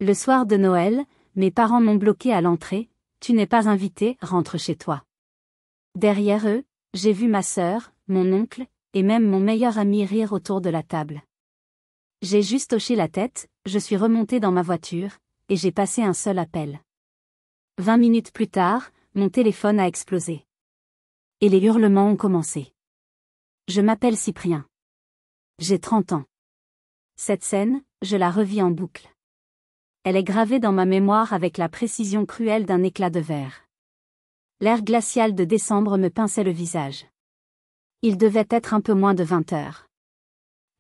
Le soir de Noël, mes parents m'ont bloqué à l'entrée. Tu n'es pas invité, rentre chez toi. Derrière eux, j'ai vu ma sœur, mon oncle, et même mon meilleur ami rire autour de la table. J'ai juste hoché la tête, je suis remontée dans ma voiture, et j'ai passé un seul appel. 20 minutes plus tard, mon téléphone a explosé. Et les hurlements ont commencé. Je m'appelle Cyprien. J'ai 30 ans. Cette scène, je la revis en boucle. Elle est gravée dans ma mémoire avec la précision cruelle d'un éclat de verre. L'air glacial de décembre me pinçait le visage. Il devait être un peu moins de 20 heures.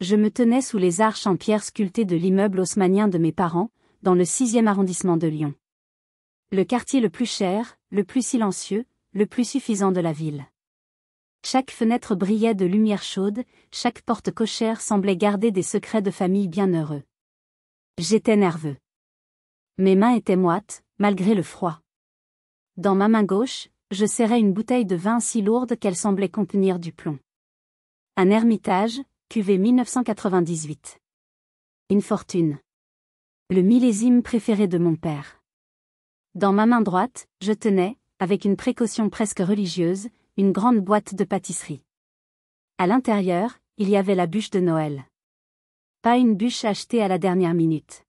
Je me tenais sous les arches en pierre sculptées de l'immeuble haussmannien de mes parents, dans le 6e arrondissement de Lyon. Le quartier le plus cher, le plus silencieux, le plus suffisant de la ville. Chaque fenêtre brillait de lumière chaude, chaque porte cochère semblait garder des secrets de famille bienheureux. J'étais nerveux. Mes mains étaient moites, malgré le froid. Dans ma main gauche, je serrais une bouteille de vin si lourde qu'elle semblait contenir du plomb. Un Hermitage, cuvée 1998. Une fortune. Le millésime préféré de mon père. Dans ma main droite, je tenais, avec une précaution presque religieuse, une grande boîte de pâtisserie. À l'intérieur, il y avait la bûche de Noël. Pas une bûche achetée à la dernière minute.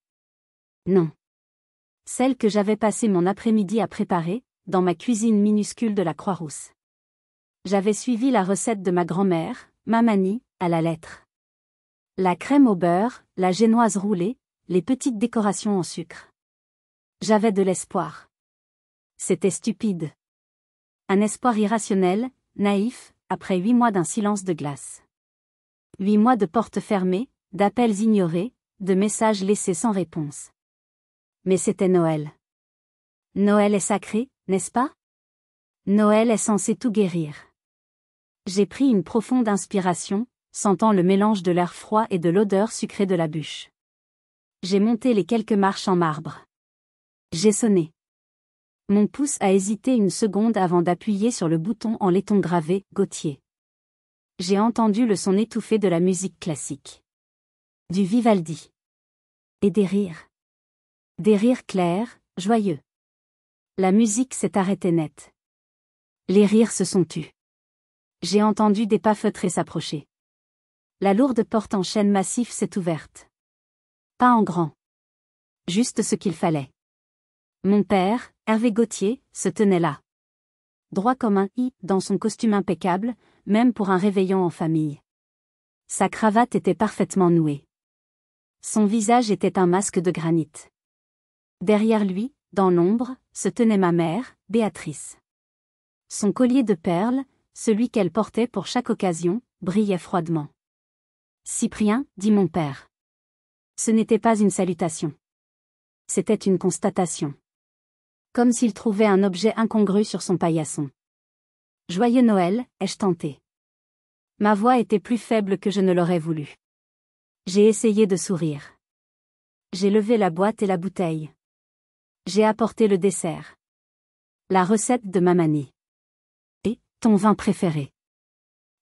Non. Celle que j'avais passé mon après-midi à préparer, dans ma cuisine minuscule de la Croix-Rousse. J'avais suivi la recette de ma grand-mère, Mamani, à la lettre. La crème au beurre, la génoise roulée, les petites décorations en sucre. J'avais de l'espoir. C'était stupide. Un espoir irrationnel, naïf, après 8 mois d'un silence de glace. 8 mois de portes fermées, d'appels ignorés, de messages laissés sans réponse. Mais c'était Noël. Noël est sacré, n'est-ce pas? Noël est censé tout guérir. J'ai pris une profonde inspiration, sentant le mélange de l'air froid et de l'odeur sucrée de la bûche. J'ai monté les quelques marches en marbre. J'ai sonné. Mon pouce a hésité une seconde avant d'appuyer sur le bouton en laiton gravé « Gautier ». J'ai entendu le son étouffé de la musique classique. Du Vivaldi. Et des rires. Des rires clairs, joyeux. La musique s'est arrêtée net. Les rires se sont tus. J'ai entendu des pas feutrés s'approcher. La lourde porte en chêne massif s'est ouverte. Pas en grand. Juste ce qu'il fallait. Mon père, Hervé Gautier, se tenait là. Droit comme un i, dans son costume impeccable, même pour un réveillon en famille. Sa cravate était parfaitement nouée. Son visage était un masque de granit. Derrière lui, dans l'ombre, se tenait ma mère, Béatrice. Son collier de perles, celui qu'elle portait pour chaque occasion, brillait froidement. Cyprien, dit mon père. Ce n'était pas une salutation. C'était une constatation. Comme s'il trouvait un objet incongru sur son paillasson. Joyeux Noël, ai-je tenté. Ma voix était plus faible que je ne l'aurais voulu. J'ai essayé de sourire. J'ai levé la boîte et la bouteille. J'ai apporté le dessert. La recette de Mamani. Et, ton vin préféré.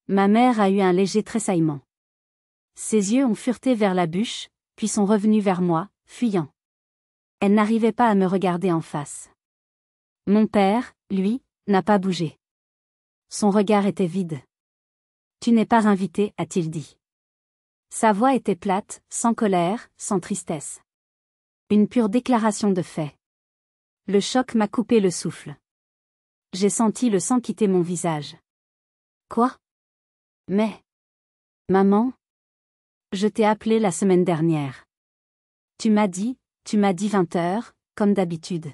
Ma mère a eu un léger tressaillement. Ses yeux ont fureté vers la bûche, puis sont revenus vers moi, fuyant. Elle n'arrivait pas à me regarder en face. Mon père, lui, n'a pas bougé. Son regard était vide. Tu n'es pas invité, a-t-il dit. Sa voix était plate, sans colère, sans tristesse. Une pure déclaration de fait. Le choc m'a coupé le souffle. J'ai senti le sang quitter mon visage. Quoi? Mais... Maman? Je t'ai appelé la semaine dernière. Tu m'as dit 20 heures, comme d'habitude.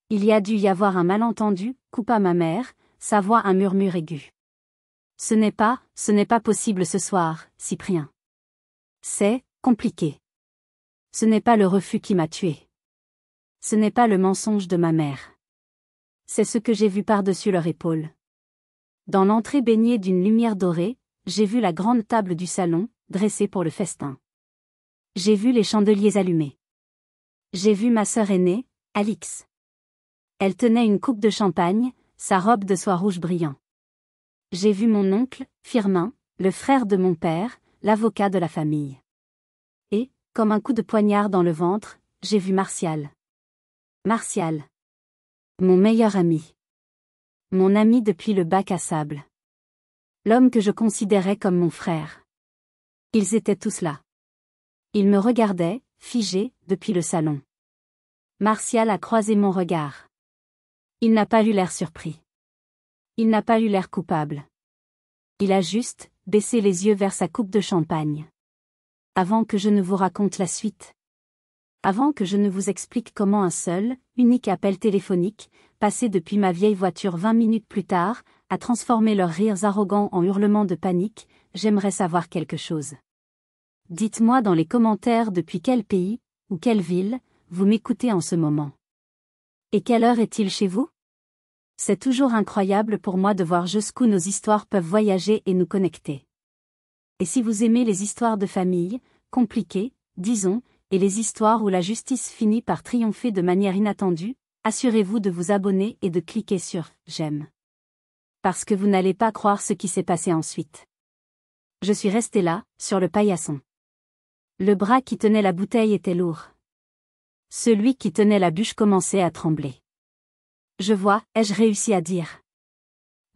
Il y a dû y avoir un malentendu, coupa ma mère, sa voix un murmure aigu. Ce n'est pas possible ce soir, Cyprien. C'est compliqué. Ce n'est pas le refus qui m'a tué. Ce n'est pas le mensonge de ma mère. C'est ce que j'ai vu par-dessus leur épaule. Dans l'entrée baignée d'une lumière dorée, j'ai vu la grande table du salon, dressée pour le festin. J'ai vu les chandeliers allumés. J'ai vu ma sœur aînée, Alix. Elle tenait une coupe de champagne, sa robe de soie rouge brillant. J'ai vu mon oncle, Firmin, le frère de mon père, l'avocat de la famille. Et, comme un coup de poignard dans le ventre, j'ai vu Martial. Martial. Mon meilleur ami. Mon ami depuis le bac à sable. L'homme que je considérais comme mon frère. Ils étaient tous là. Ils me regardaient, figés, depuis le salon. Martial a croisé mon regard. Il n'a pas eu l'air surpris. Il n'a pas eu l'air coupable. Il a juste baissé les yeux vers sa coupe de champagne. Avant que je ne vous raconte la suite. Avant que je ne vous explique comment un seul, unique appel téléphonique, passé depuis ma vieille voiture 20 minutes plus tard, a transformé leurs rires arrogants en hurlements de panique, j'aimerais savoir quelque chose. Dites-moi dans les commentaires depuis quel pays, ou quelle ville, vous m'écoutez en ce moment. Et quelle heure est-il chez vous? C'est toujours incroyable pour moi de voir jusqu'où nos histoires peuvent voyager et nous connecter. Et si vous aimez les histoires de famille, compliquées, disons, et les histoires où la justice finit par triompher de manière inattendue, assurez-vous de vous abonner et de cliquer sur « J'aime ». Parce que vous n'allez pas croire ce qui s'est passé ensuite. Je suis resté là, sur le paillasson. Le bras qui tenait la bouteille était lourd. Celui qui tenait la bûche commençait à trembler. Je vois, ai-je réussi à dire.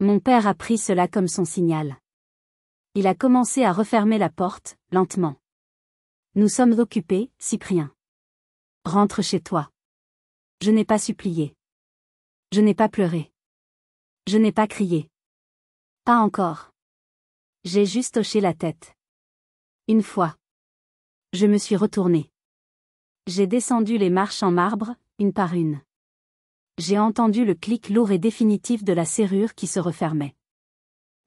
Mon père a pris cela comme son signal. Il a commencé à refermer la porte, lentement. Nous sommes occupés, Cyprien. Rentre chez toi. Je n'ai pas supplié. Je n'ai pas pleuré. Je n'ai pas crié. Pas encore. J'ai juste hoché la tête. Une fois. Je me suis retourné. J'ai descendu les marches en marbre, une par une. J'ai entendu le clic lourd et définitif de la serrure qui se refermait.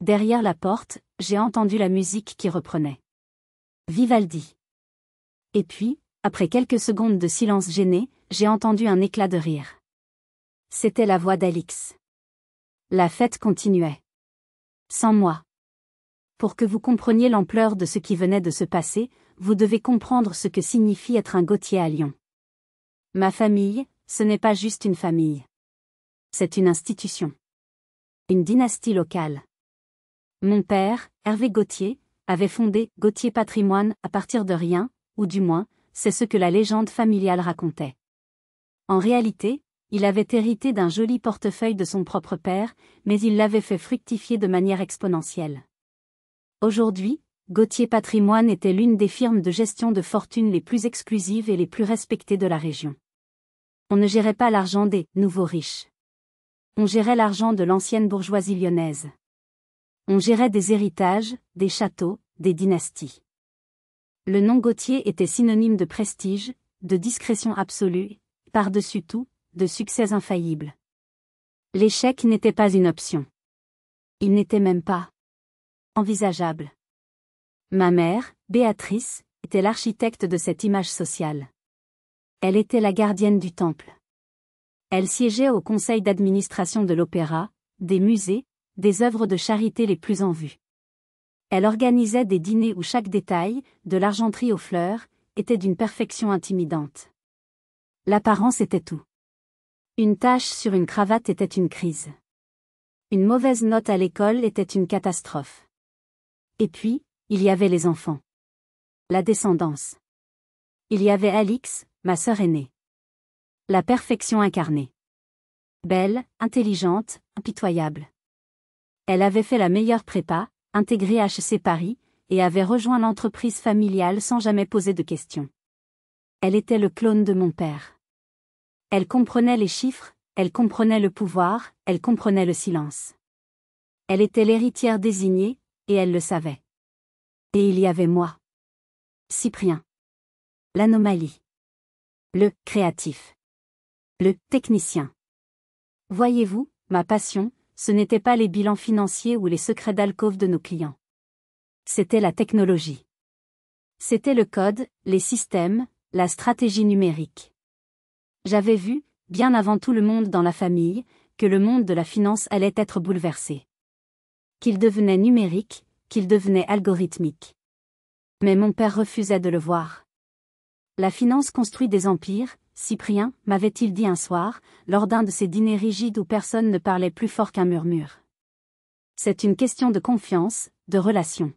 Derrière la porte, j'ai entendu la musique qui reprenait. Vivaldi. Et puis, après quelques secondes de silence gêné, j'ai entendu un éclat de rire. C'était la voix d'Alix. La fête continuait. Sans moi. Pour que vous compreniez l'ampleur de ce qui venait de se passer, vous devez comprendre ce que signifie être un Gauthier à Lyon. Ma famille, ce n'est pas juste une famille. C'est une institution. Une dynastie locale. Mon père, Hervé Gauthier, avait fondé Gauthier Patrimoine à partir de rien, ou du moins, c'est ce que la légende familiale racontait. En réalité, il avait hérité d'un joli portefeuille de son propre père, mais il l'avait fait fructifier de manière exponentielle. Aujourd'hui, Gauthier Patrimoine était l'une des firmes de gestion de fortune les plus exclusives et les plus respectées de la région. On ne gérait pas l'argent des « nouveaux riches ». On gérait l'argent de l'ancienne bourgeoisie lyonnaise. On gérait des héritages, des châteaux, des dynasties. Le nom Gauthier était synonyme de prestige, de discrétion absolue, par-dessus tout, de succès infaillible. L'échec n'était pas une option. Il n'était même pas envisageable. Ma mère, Béatrice, était l'architecte de cette image sociale. Elle était la gardienne du temple. Elle siégeait au conseil d'administration de l'opéra, des musées, des œuvres de charité les plus en vue. Elle organisait des dîners où chaque détail, de l'argenterie aux fleurs, était d'une perfection intimidante. L'apparence était tout. Une tache sur une cravate était une crise. Une mauvaise note à l'école était une catastrophe. Et puis, il y avait les enfants. La descendance. Il y avait Alix, ma sœur aînée. La perfection incarnée. Belle, intelligente, impitoyable. Elle avait fait la meilleure prépa, intégré HEC Paris, et avait rejoint l'entreprise familiale sans jamais poser de questions. Elle était le clone de mon père. Elle comprenait les chiffres, elle comprenait le pouvoir, elle comprenait le silence. Elle était l'héritière désignée, et elle le savait. Et il y avait moi. Cyprien. L'anomalie. Le créatif. Le technicien. Voyez-vous, ma passion, ce n'était pas les bilans financiers ou les secrets d'alcôve de nos clients. C'était la technologie. C'était le code, les systèmes, la stratégie numérique. J'avais vu, bien avant tout le monde dans la famille, que le monde de la finance allait être bouleversé. Qu'il devenait numérique, qu'il devenait algorithmique. Mais mon père refusait de le voir. La finance construit des empires, Cyprien, m'avait-il dit un soir, lors d'un de ces dîners rigides où personne ne parlait plus fort qu'un murmure. C'est une question de confiance, de relation.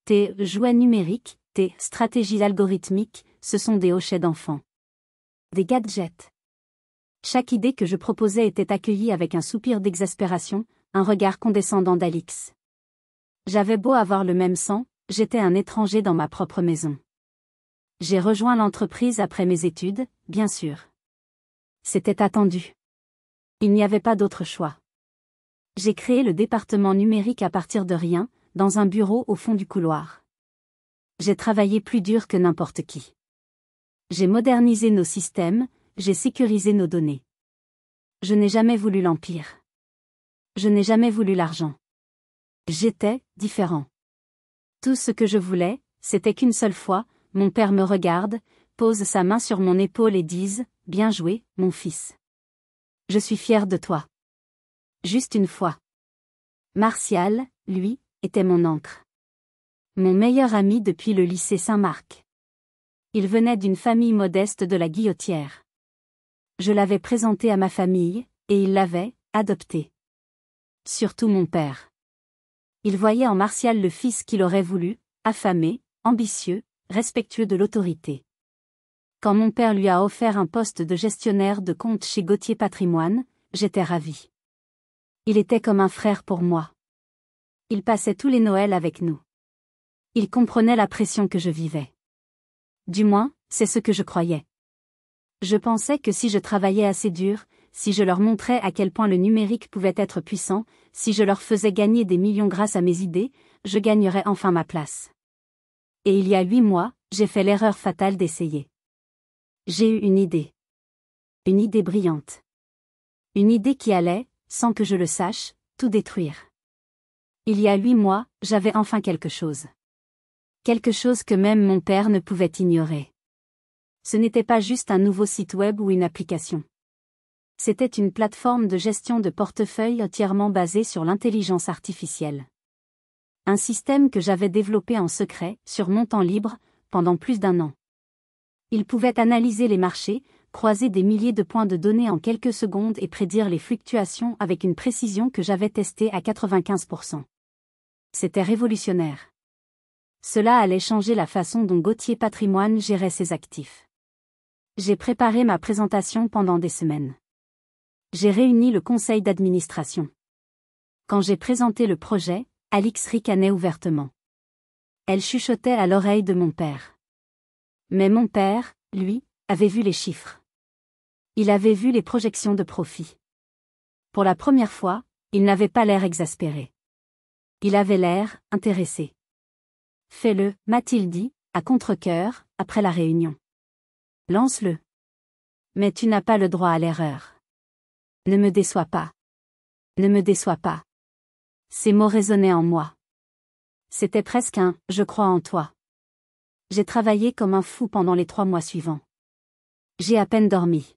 Tes jouets numériques, tes stratégies algorithmiques, ce sont des hochets d'enfants. Des gadgets. Chaque idée que je proposais était accueillie avec un soupir d'exaspération, un regard condescendant d'Alix. J'avais beau avoir le même sang, j'étais un étranger dans ma propre maison. J'ai rejoint l'entreprise après mes études, bien sûr. C'était attendu. Il n'y avait pas d'autre choix. J'ai créé le département numérique à partir de rien, dans un bureau au fond du couloir. J'ai travaillé plus dur que n'importe qui. J'ai modernisé nos systèmes, j'ai sécurisé nos données. Je n'ai jamais voulu l'empire. Je n'ai jamais voulu l'argent. J'étais différent. Tout ce que je voulais, c'était qu'une seule fois, mon père me regarde, pose sa main sur mon épaule et dise « Bien joué, mon fils. Je suis fier de toi. » Juste une fois. Martial, lui, était mon ancre. Mon meilleur ami depuis le lycée Saint-Marc. Il venait d'une famille modeste de la Guillotière. Je l'avais présenté à ma famille, et il l'avait adopté. Surtout mon père. Il voyait en Martial le fils qu'il aurait voulu, affamé, ambitieux, respectueux de l'autorité. Quand mon père lui a offert un poste de gestionnaire de compte chez Gauthier Patrimoine, j'étais ravie. Il était comme un frère pour moi. Il passait tous les Noëls avec nous. Il comprenait la pression que je vivais. Du moins, c'est ce que je croyais. Je pensais que si je travaillais assez dur, si je leur montrais à quel point le numérique pouvait être puissant, si je leur faisais gagner des millions grâce à mes idées, je gagnerais enfin ma place. Et il y a 8 mois, j'ai fait l'erreur fatale d'essayer. J'ai eu une idée. Une idée brillante. Une idée qui allait, sans que je le sache, tout détruire. Il y a 8 mois, j'avais enfin quelque chose. Quelque chose que même mon père ne pouvait ignorer. Ce n'était pas juste un nouveau site web ou une application. C'était une plateforme de gestion de portefeuille entièrement basée sur l'intelligence artificielle. Un système que j'avais développé en secret, sur mon temps libre, pendant plus d'1 an. Il pouvait analyser les marchés, croiser des milliers de points de données en quelques secondes et prédire les fluctuations avec une précision que j'avais testée à 95%. C'était révolutionnaire. Cela allait changer la façon dont Gauthier Patrimoine gérait ses actifs. J'ai préparé ma présentation pendant des semaines. J'ai réuni le conseil d'administration. Quand j'ai présenté le projet, Alix ricanait ouvertement. Elle chuchotait à l'oreille de mon père. Mais mon père, lui, avait vu les chiffres. Il avait vu les projections de profit. Pour la première fois, il n'avait pas l'air exaspéré. Il avait l'air intéressé. « Fais-le » m'a-t-il dit, à contre-cœur, après la réunion. « Lance-le. Mais tu n'as pas le droit à l'erreur. Ne me déçois pas. Ne me déçois pas. » Ces mots résonnaient en moi. C'était presque un « je crois en toi ». J'ai travaillé comme un fou pendant les 3 mois suivants. J'ai à peine dormi.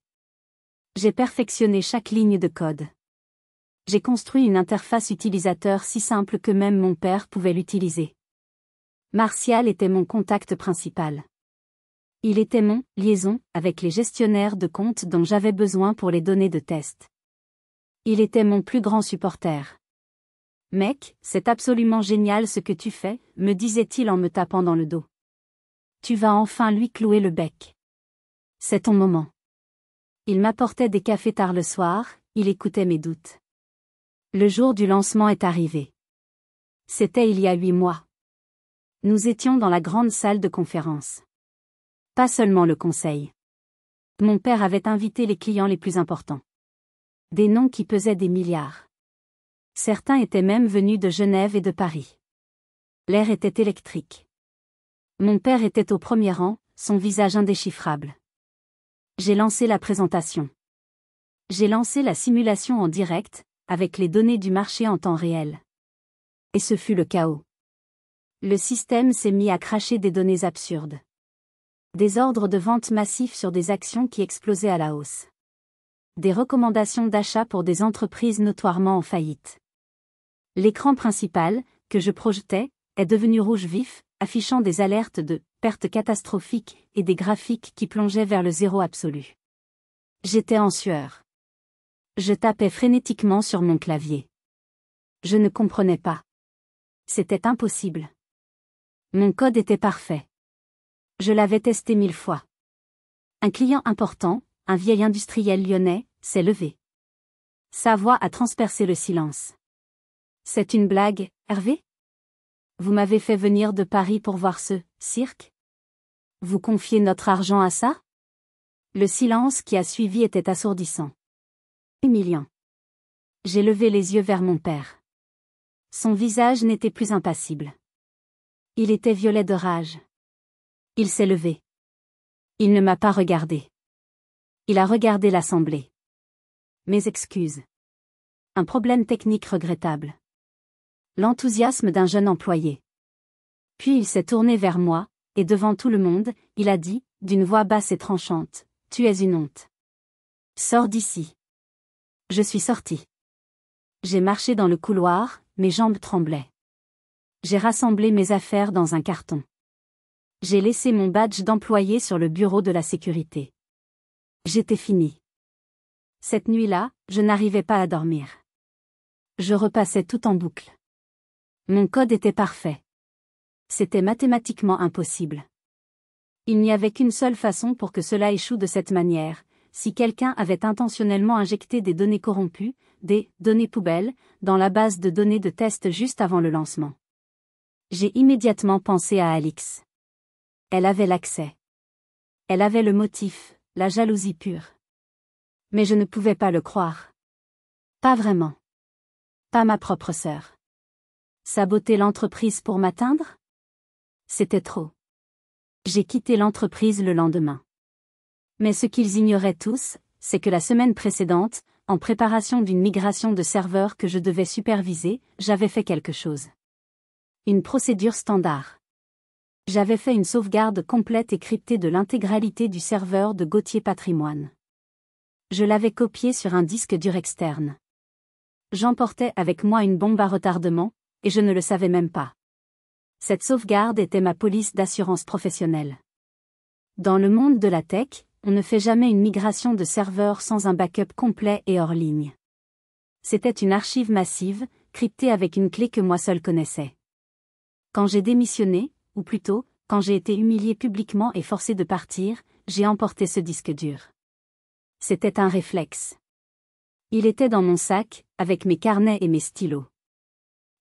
J'ai perfectionné chaque ligne de code. J'ai construit une interface utilisateur si simple que même mon père pouvait l'utiliser. Martial était mon contact principal. Il était mon liaison avec les gestionnaires de comptes dont j'avais besoin pour les données de test. Il était mon plus grand supporter. « Mec, c'est absolument génial ce que tu fais », me disait-il en me tapant dans le dos. Tu vas enfin lui clouer le bec. C'est ton moment. Il m'apportait des cafés tard le soir, il écoutait mes doutes. Le jour du lancement est arrivé. C'était il y a 8 mois. Nous étions dans la grande salle de conférence. Pas seulement le conseil. Mon père avait invité les clients les plus importants. Des noms qui pesaient des milliards. Certains étaient même venus de Genève et de Paris. L'air était électrique. Mon père était au premier rang, son visage indéchiffrable. J'ai lancé la présentation. J'ai lancé la simulation en direct, avec les données du marché en temps réel. Et ce fut le chaos. Le système s'est mis à cracher des données absurdes. Des ordres de vente massifs sur des actions qui explosaient à la hausse. Des recommandations d'achat pour des entreprises notoirement en faillite. L'écran principal, que je projetais, est devenu rouge vif, affichant des alertes de pertes catastrophiques et des graphiques qui plongeaient vers le zéro absolu. J'étais en sueur. Je tapais frénétiquement sur mon clavier. Je ne comprenais pas. C'était impossible. Mon code était parfait. Je l'avais testé 1000 fois. Un client important, un vieil industriel lyonnais, s'est levé. Sa voix a transpercé le silence. C'est une blague, Hervé? Vous m'avez fait venir de Paris pour voir ce cirque? Vous confiez notre argent à ça? Le silence qui a suivi était assourdissant. Humiliant. J'ai levé les yeux vers mon père. Son visage n'était plus impassible. Il était violet de rage. Il s'est levé. Il ne m'a pas regardé. Il a regardé l'assemblée. Mes excuses. Un problème technique regrettable. L'enthousiasme d'un jeune employé. Puis il s'est tourné vers moi, et devant tout le monde, il a dit, d'une voix basse et tranchante, « Tu es une honte. Sors d'ici. » Je suis sorti. J'ai marché dans le couloir, mes jambes tremblaient. J'ai rassemblé mes affaires dans un carton. J'ai laissé mon badge d'employé sur le bureau de la sécurité. J'étais fini. Cette nuit-là, je n'arrivais pas à dormir. Je repassais tout en boucle. Mon code était parfait. C'était mathématiquement impossible. Il n'y avait qu'une seule façon pour que cela échoue de cette manière, si quelqu'un avait intentionnellement injecté des données corrompues, des données poubelles, dans la base de données de test juste avant le lancement. J'ai immédiatement pensé à Alix. Elle avait l'accès. Elle avait le motif, la jalousie pure. Mais je ne pouvais pas le croire. Pas vraiment. Pas ma propre sœur. Saboter l'entreprise pour m'atteindre? C'était trop. J'ai quitté l'entreprise le lendemain. Mais ce qu'ils ignoraient tous, c'est que la semaine précédente, en préparation d'une migration de serveurs que je devais superviser, j'avais fait quelque chose. Une procédure standard. J'avais fait une sauvegarde complète et cryptée de l'intégralité du serveur de Gauthier Patrimoine. Je l'avais copié sur un disque dur externe. J'emportais avec moi une bombe à retardement, et je ne le savais même pas. Cette sauvegarde était ma police d'assurance professionnelle. Dans le monde de la tech, on ne fait jamais une migration de serveurs sans un backup complet et hors ligne. C'était une archive massive, cryptée avec une clé que moi seul connaissais. Quand j'ai démissionné, ou plutôt, quand j'ai été humilié publiquement et forcé de partir, j'ai emporté ce disque dur. C'était un réflexe. Il était dans mon sac, avec mes carnets et mes stylos.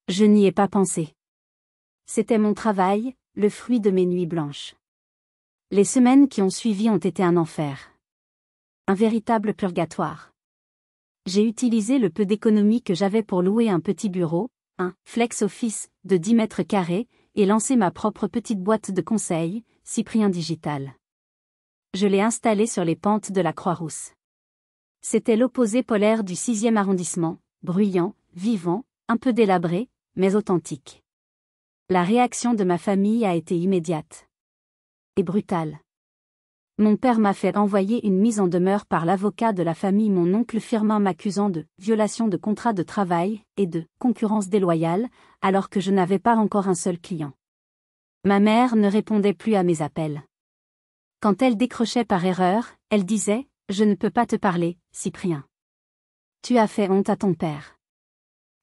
Je n'y ai pas pensé. C'était mon travail, le fruit de mes nuits blanches. Les semaines qui ont suivi ont été un enfer. Un véritable purgatoire. J'ai utilisé le peu d'économie que j'avais pour louer un petit bureau, un flex office de 10 mètres carrés, et lancer ma propre petite boîte de conseil, Cyprien Digital. Je l'ai installée sur les pentes de la Croix-Rousse. C'était l'opposé polaire du 6e arrondissement, bruyant, vivant, un peu délabré, mais authentique. La réaction de ma famille a été immédiate. Et brutale. Mon père m'a fait envoyer une mise en demeure par l'avocat de la famille. Mon oncle Firmin m'accusant de violation de contrat de travail et de concurrence déloyale, alors que je n'avais pas encore un seul client. Ma mère ne répondait plus à mes appels. Quand elle décrochait par erreur, elle disait « Je ne peux pas te parler, Cyprien. Tu as fait honte à ton père. »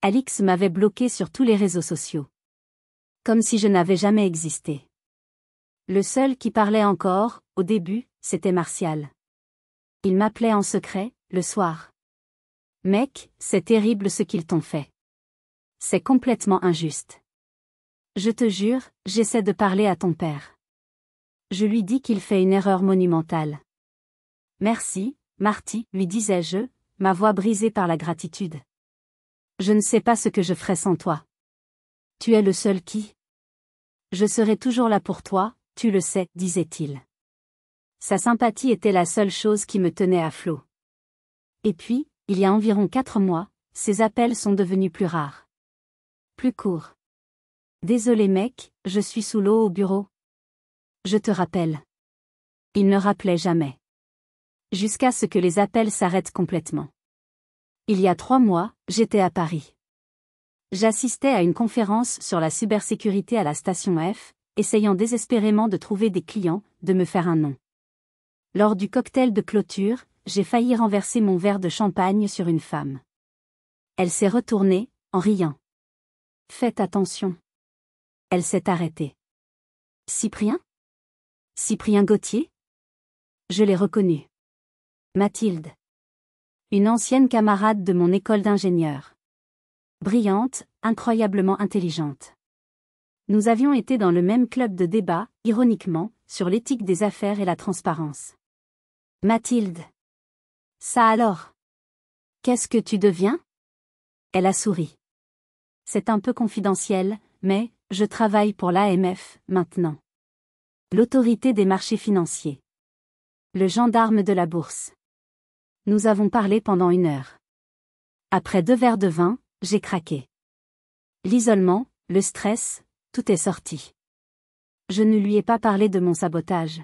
Alix m'avait bloqué sur tous les réseaux sociaux. Comme si je n'avais jamais existé. Le seul qui parlait encore, au début, c'était Martial. Il m'appelait en secret, le soir. « Mec, c'est terrible ce qu'ils t'ont fait. C'est complètement injuste. Je te jure, j'essaie de parler à ton père. Je lui dis qu'il fait une erreur monumentale. » « Merci, Marty, lui disais-je, ma voix brisée par la gratitude. Je ne sais pas ce que je ferais sans toi. Tu es le seul qui. Je serai toujours là pour toi, tu le sais, disait-il. Sa sympathie était la seule chose qui me tenait à flot. Et puis, il y a environ 4 mois, ses appels sont devenus plus rares. Plus courts. Désolé mec, je suis sous l'eau au bureau. Je te rappelle. Il ne rappelait jamais. Jusqu'à ce que les appels s'arrêtent complètement. Il y a 3 mois, j'étais à Paris. J'assistais à une conférence sur la cybersécurité à la station F, essayant désespérément de trouver des clients, de me faire un nom. Lors du cocktail de clôture, j'ai failli renverser mon verre de champagne sur une femme. Elle s'est retournée, en riant. Faites attention. Elle s'est arrêtée. Cyprien? Cyprien Gauthier? Je l'ai reconnue. Mathilde. Une ancienne camarade de mon école d'ingénieur. Brillante, incroyablement intelligente. Nous avions été dans le même club de débat, ironiquement, sur l'éthique des affaires et la transparence. Mathilde. Ça alors? Qu'est-ce que tu deviens? Elle a souri. C'est un peu confidentiel, mais, je travaille pour l'AMF, maintenant. L'autorité des marchés financiers. Le gendarme de la bourse. Nous avons parlé pendant 1 heure. Après 2 verres de vin, j'ai craqué. L'isolement, le stress, tout est sorti. Je ne lui ai pas parlé de mon sabotage.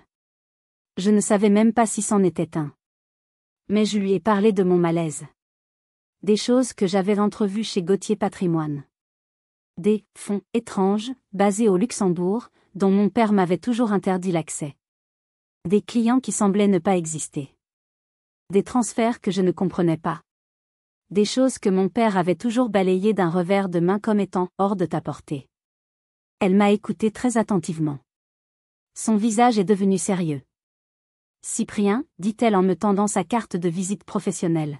Je ne savais même pas si c'en était un. Mais je lui ai parlé de mon malaise. Des choses que j'avais entrevues chez Gauthier Patrimoine. Des fonds étranges, basés au Luxembourg, dont mon père m'avait toujours interdit l'accès. Des clients qui semblaient ne pas exister. Des transferts que je ne comprenais pas. Des choses que mon père avait toujours balayées d'un revers de main comme étant hors de ta portée. Elle m'a écouté très attentivement. Son visage est devenu sérieux. Cyprien, dit-elle en me tendant sa carte de visite professionnelle.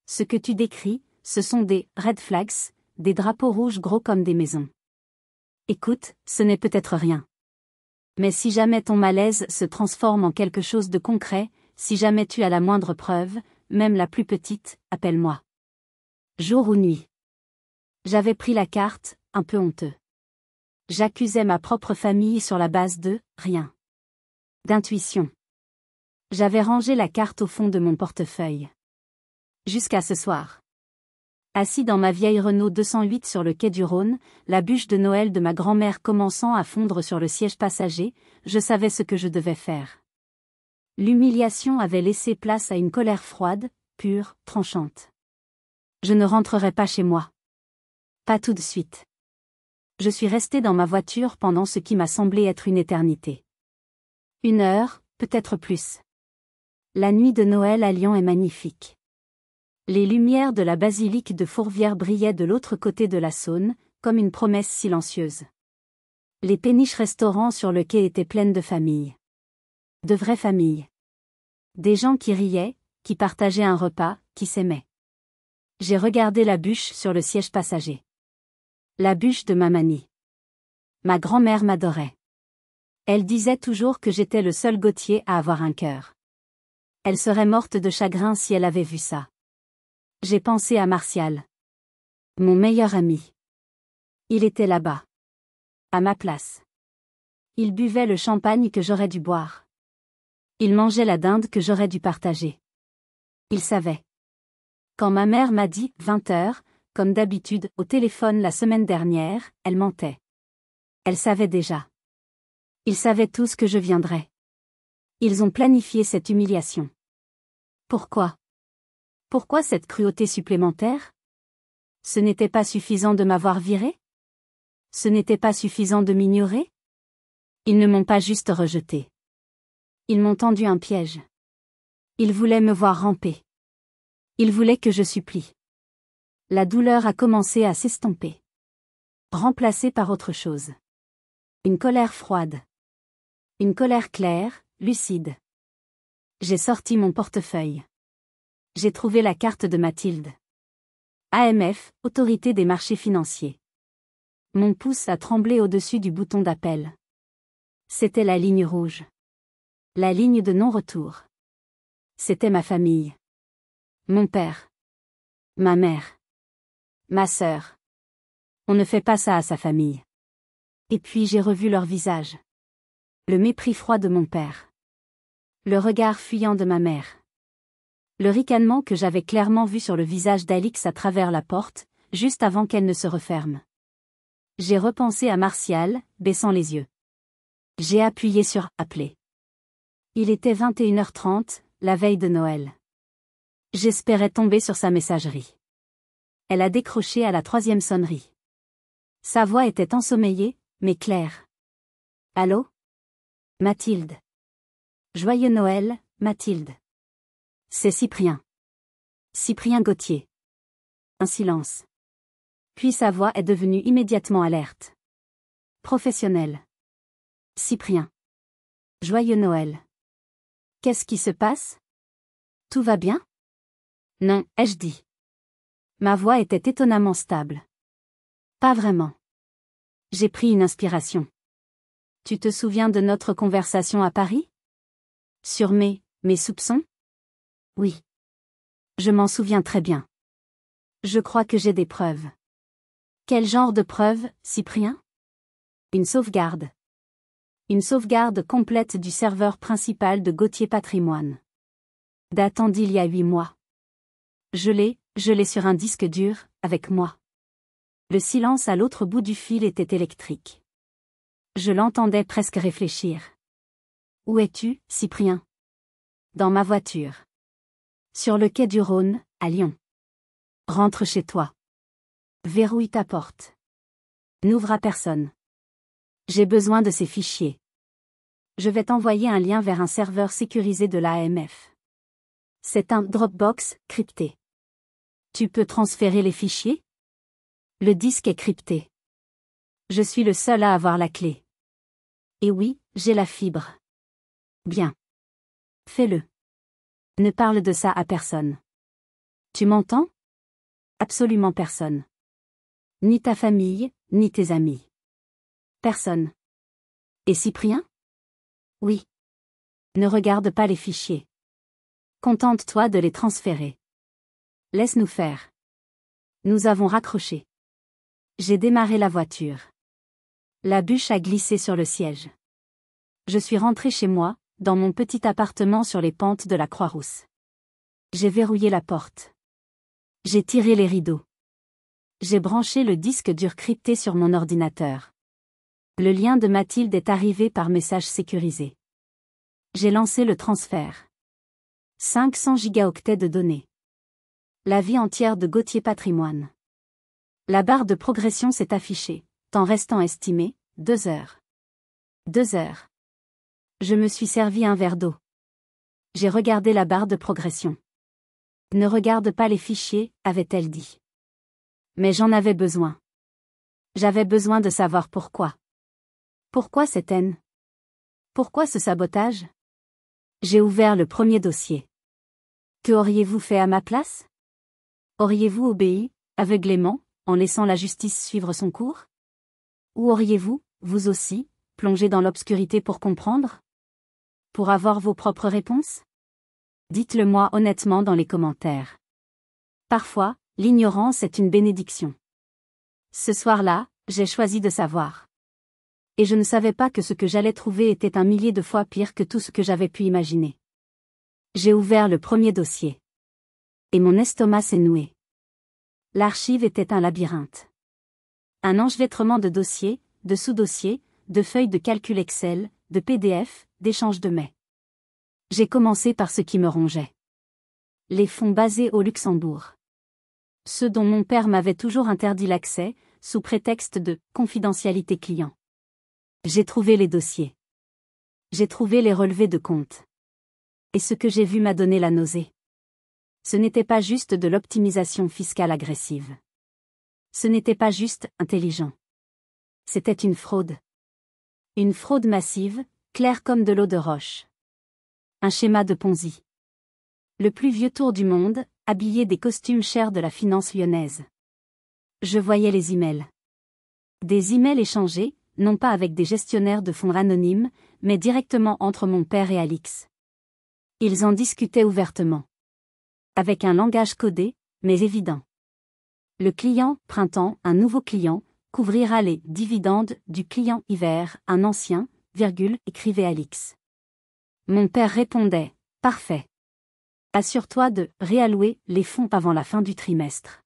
Ce que tu décris, ce sont des red flags, des drapeaux rouges gros comme des maisons. Écoute, ce n'est peut-être rien. Mais si jamais ton malaise se transforme en quelque chose de concret, si jamais tu as la moindre preuve, même la plus petite, appelle-moi. Jour ou nuit. J'avais pris la carte, un peu honteux. J'accusais ma propre famille sur la base de rien. D'intuition. J'avais rangé la carte au fond de mon portefeuille. Jusqu'à ce soir. Assis dans ma vieille Renault 208 sur le quai du Rhône, la bûche de Noël de ma grand-mère commençant à fondre sur le siège passager, je savais ce que je devais faire. L'humiliation avait laissé place à une colère froide, pure, tranchante. Je ne rentrerai pas chez moi. Pas tout de suite. Je suis resté dans ma voiture pendant ce qui m'a semblé être une éternité. 1 heure, peut-être plus. La nuit de Noël à Lyon est magnifique. Les lumières de la basilique de Fourvière brillaient de l'autre côté de la Saône, comme une promesse silencieuse. Les péniches restaurants sur le quai étaient pleines de familles. De vraies familles. Des gens qui riaient, qui partageaient un repas, qui s'aimaient. J'ai regardé la bûche sur le siège passager. La bûche de ma manie. Ma grand-mère m'adorait. Elle disait toujours que j'étais le seul Gauthier à avoir un cœur. Elle serait morte de chagrin si elle avait vu ça. J'ai pensé à Martial. Mon meilleur ami. Il était là-bas. À ma place. Il buvait le champagne que j'aurais dû boire. Il mangeait la dinde que j'aurais dû partager. Il savait. Quand ma mère m'a dit 20 heures, comme d'habitude, au téléphone la semaine dernière, elle mentait. Elle savait déjà. Ils savaient tous que je viendrais. Ils ont planifié cette humiliation. Pourquoi? Pourquoi cette cruauté supplémentaire? Ce n'était pas suffisant de m'avoir viré? Ce n'était pas suffisant de m'ignorer? Ils ne m'ont pas juste rejeté. Ils m'ont tendu un piège. Ils voulaient me voir ramper. Ils voulaient que je supplie. La douleur a commencé à s'estomper. Remplacée par autre chose. Une colère froide. Une colère claire, lucide. J'ai sorti mon portefeuille. J'ai trouvé la carte de Mathilde. AMF, Autorité des marchés financiers. Mon pouce a tremblé au-dessus du bouton d'appel. C'était la ligne rouge. La ligne de non-retour. C'était ma famille. Mon père. Ma mère. Ma sœur. On ne fait pas ça à sa famille. Et puis j'ai revu leur visage. Le mépris froid de mon père. Le regard fuyant de ma mère. Le ricanement que j'avais clairement vu sur le visage d'Alix à travers la porte, juste avant qu'elle ne se referme. J'ai repensé à Martial, baissant les yeux. J'ai appuyé sur « Appeler ». Il était 21h30, la veille de Noël. J'espérais tomber sur sa messagerie. Elle a décroché à la 3e sonnerie. Sa voix était ensommeillée, mais claire. Allô? Mathilde. Joyeux Noël, Mathilde. C'est Cyprien. Cyprien Gauthier. Un silence. Puis sa voix est devenue immédiatement alerte. Professionnelle. Cyprien. Joyeux Noël. Qu'est-ce qui se passe? Tout va bien? Non, ai-je dit. Ma voix était étonnamment stable. Pas vraiment. J'ai pris une inspiration. Tu te souviens de notre conversation à Paris? Sur mes soupçons? Oui. Je m'en souviens très bien. Je crois que j'ai des preuves. Quel genre de preuves, Cyprien? Une sauvegarde. Une sauvegarde complète du serveur principal de Gauthier Patrimoine. Datant d'il y a 8 mois. Je l'ai sur un disque dur, avec moi. Le silence à l'autre bout du fil était électrique. Je l'entendais presque réfléchir. Où es-tu, Cyprien? Dans ma voiture. Sur le quai du Rhône, à Lyon. Rentre chez toi. Verrouille ta porte. N'ouvre à personne. J'ai besoin de ces fichiers. Je vais t'envoyer un lien vers un serveur sécurisé de l'AMF. C'est un Dropbox crypté. Tu peux transférer les fichiers? Le disque est crypté. Je suis le seul à avoir la clé. Et oui, j'ai la fibre. Bien. Fais-le. Ne parle de ça à personne. Tu m'entends? Absolument personne. Ni ta famille, ni tes amis. Personne. Et Cyprien? Oui. Ne regarde pas les fichiers. Contente-toi de les transférer. Laisse-nous faire. Nous avons raccroché. J'ai démarré la voiture. La bûche a glissé sur le siège. Je suis rentré chez moi, dans mon petit appartement sur les pentes de la Croix-Rousse. J'ai verrouillé la porte. J'ai tiré les rideaux. J'ai branché le disque dur crypté sur mon ordinateur. Le lien de Mathilde est arrivé par message sécurisé. J'ai lancé le transfert. 500 gigaoctets de données. La vie entière de Gauthier Patrimoine. La barre de progression s'est affichée, temps restant estimé, 2 heures. 2 heures. Je me suis servi un verre d'eau. J'ai regardé la barre de progression. Ne regarde pas les fichiers, avait-elle dit. Mais j'en avais besoin. J'avais besoin de savoir pourquoi. Pourquoi cette haine? Pourquoi ce sabotage? J'ai ouvert le premier dossier. Que auriez-vous fait à ma place? Auriez-vous obéi, aveuglément, en laissant la justice suivre son cours? Ou auriez-vous, vous aussi, plongé dans l'obscurité pour comprendre? Pour avoir vos propres réponses? Dites-le moi honnêtement dans les commentaires. Parfois, l'ignorance est une bénédiction. Ce soir-là, j'ai choisi de savoir. Et je ne savais pas que ce que j'allais trouver était 1 millier de fois pire que tout ce que j'avais pu imaginer. J'ai ouvert le premier dossier. Et mon estomac s'est noué. L'archive était un labyrinthe. Un enchevêtrement de dossiers, de sous-dossiers, de feuilles de calcul Excel, de PDF, d'échanges de mails. J'ai commencé par ce qui me rongeait. Les fonds basés au Luxembourg. Ceux dont mon père m'avait toujours interdit l'accès, sous prétexte de « confidentialité client ». J'ai trouvé les dossiers. J'ai trouvé les relevés de compte. Et ce que j'ai vu m'a donné la nausée. Ce n'était pas juste de l'optimisation fiscale agressive. Ce n'était pas juste intelligent. C'était une fraude. Une fraude massive, claire comme de l'eau de roche. Un schéma de Ponzi. Le plus vieux tour du monde, habillé des costumes chers de la finance lyonnaise. Je voyais les emails. Des emails échangés, non pas avec des gestionnaires de fonds anonymes, mais directement entre mon père et Alix. Ils en discutaient ouvertement. Avec un langage codé, mais évident. Le client printemps, un nouveau client, couvrira les dividendes du client hiver, un ancien, écrivait Alix. Mon père répondait, parfait. Assure-toi de réallouer les fonds avant la fin du trimestre.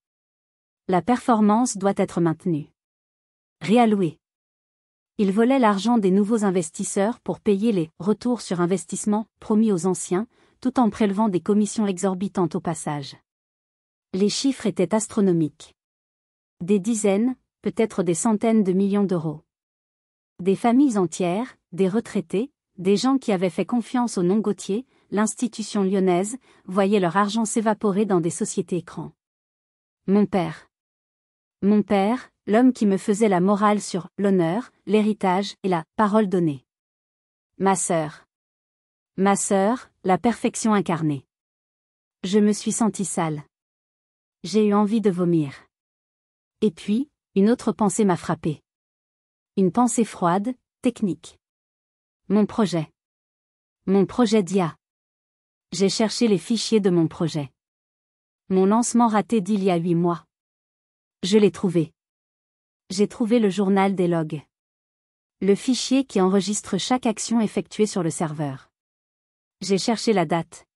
La performance doit être maintenue. Réallouer. Il volait l'argent des nouveaux investisseurs pour payer les retours sur investissement promis aux anciens, tout en prélevant des commissions exorbitantes au passage. Les chiffres étaient astronomiques. Des dizaines, peut-être des centaines de millions d'euros. Des familles entières, des retraités, des gens qui avaient fait confiance au nom Gauthier, l'institution lyonnaise, voyaient leur argent s'évaporer dans des sociétés écrans. Mon père, l'homme qui me faisait la morale sur l'honneur, l'héritage et la parole donnée. Ma sœur, la perfection incarnée. Je me suis sentie sale. J'ai eu envie de vomir. Et puis, une autre pensée m'a frappée. Une pensée froide, technique. Mon projet. Mon projet d'IA. J'ai cherché les fichiers de mon projet. Mon lancement raté d'il y a 8 mois. Je l'ai trouvé. J'ai trouvé le journal des logs. Le fichier qui enregistre chaque action effectuée sur le serveur. J'ai cherché la date.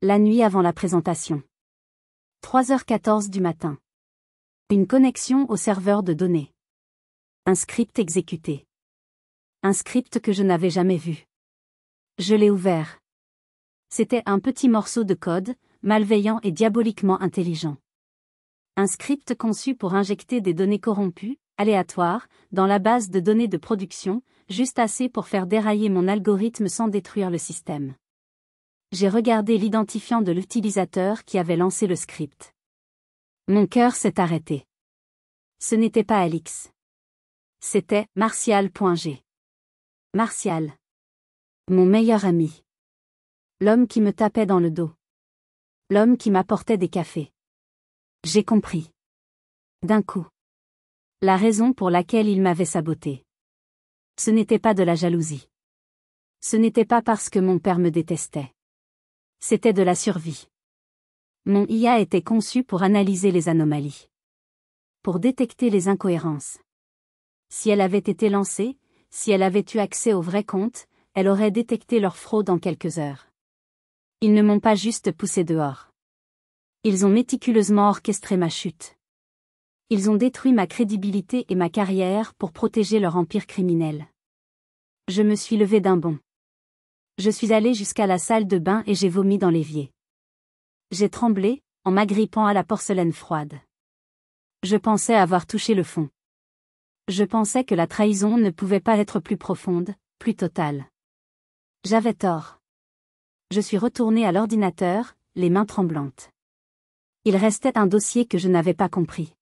La nuit avant la présentation. 3h14 du matin. Une connexion au serveur de données. Un script exécuté. Un script que je n'avais jamais vu. Je l'ai ouvert. C'était un petit morceau de code, malveillant et diaboliquement intelligent. Un script conçu pour injecter des données corrompues, aléatoires, dans la base de données de production, juste assez pour faire dérailler mon algorithme sans détruire le système. J'ai regardé l'identifiant de l'utilisateur qui avait lancé le script. Mon cœur s'est arrêté. Ce n'était pas Alix. C'était Martial.g. Martial. Mon meilleur ami. L'homme qui me tapait dans le dos. L'homme qui m'apportait des cafés. J'ai compris. D'un coup. La raison pour laquelle il m'avait saboté. Ce n'était pas de la jalousie. Ce n'était pas parce que mon père me détestait. C'était de la survie. Mon IA était conçu pour analyser les anomalies. Pour détecter les incohérences. Si elle avait été lancée, si elle avait eu accès au vrai compte, elle aurait détecté leur fraude en quelques heures. Ils ne m'ont pas juste poussé dehors. Ils ont méticuleusement orchestré ma chute. Ils ont détruit ma crédibilité et ma carrière pour protéger leur empire criminel. Je me suis levé d'un bond. Je suis allé jusqu'à la salle de bain et j'ai vomi dans l'évier. J'ai tremblé, en m'agrippant à la porcelaine froide. Je pensais avoir touché le fond. Je pensais que la trahison ne pouvait pas être plus profonde, plus totale. J'avais tort. Je suis retourné à l'ordinateur, les mains tremblantes. Il restait un dossier que je n'avais pas compris.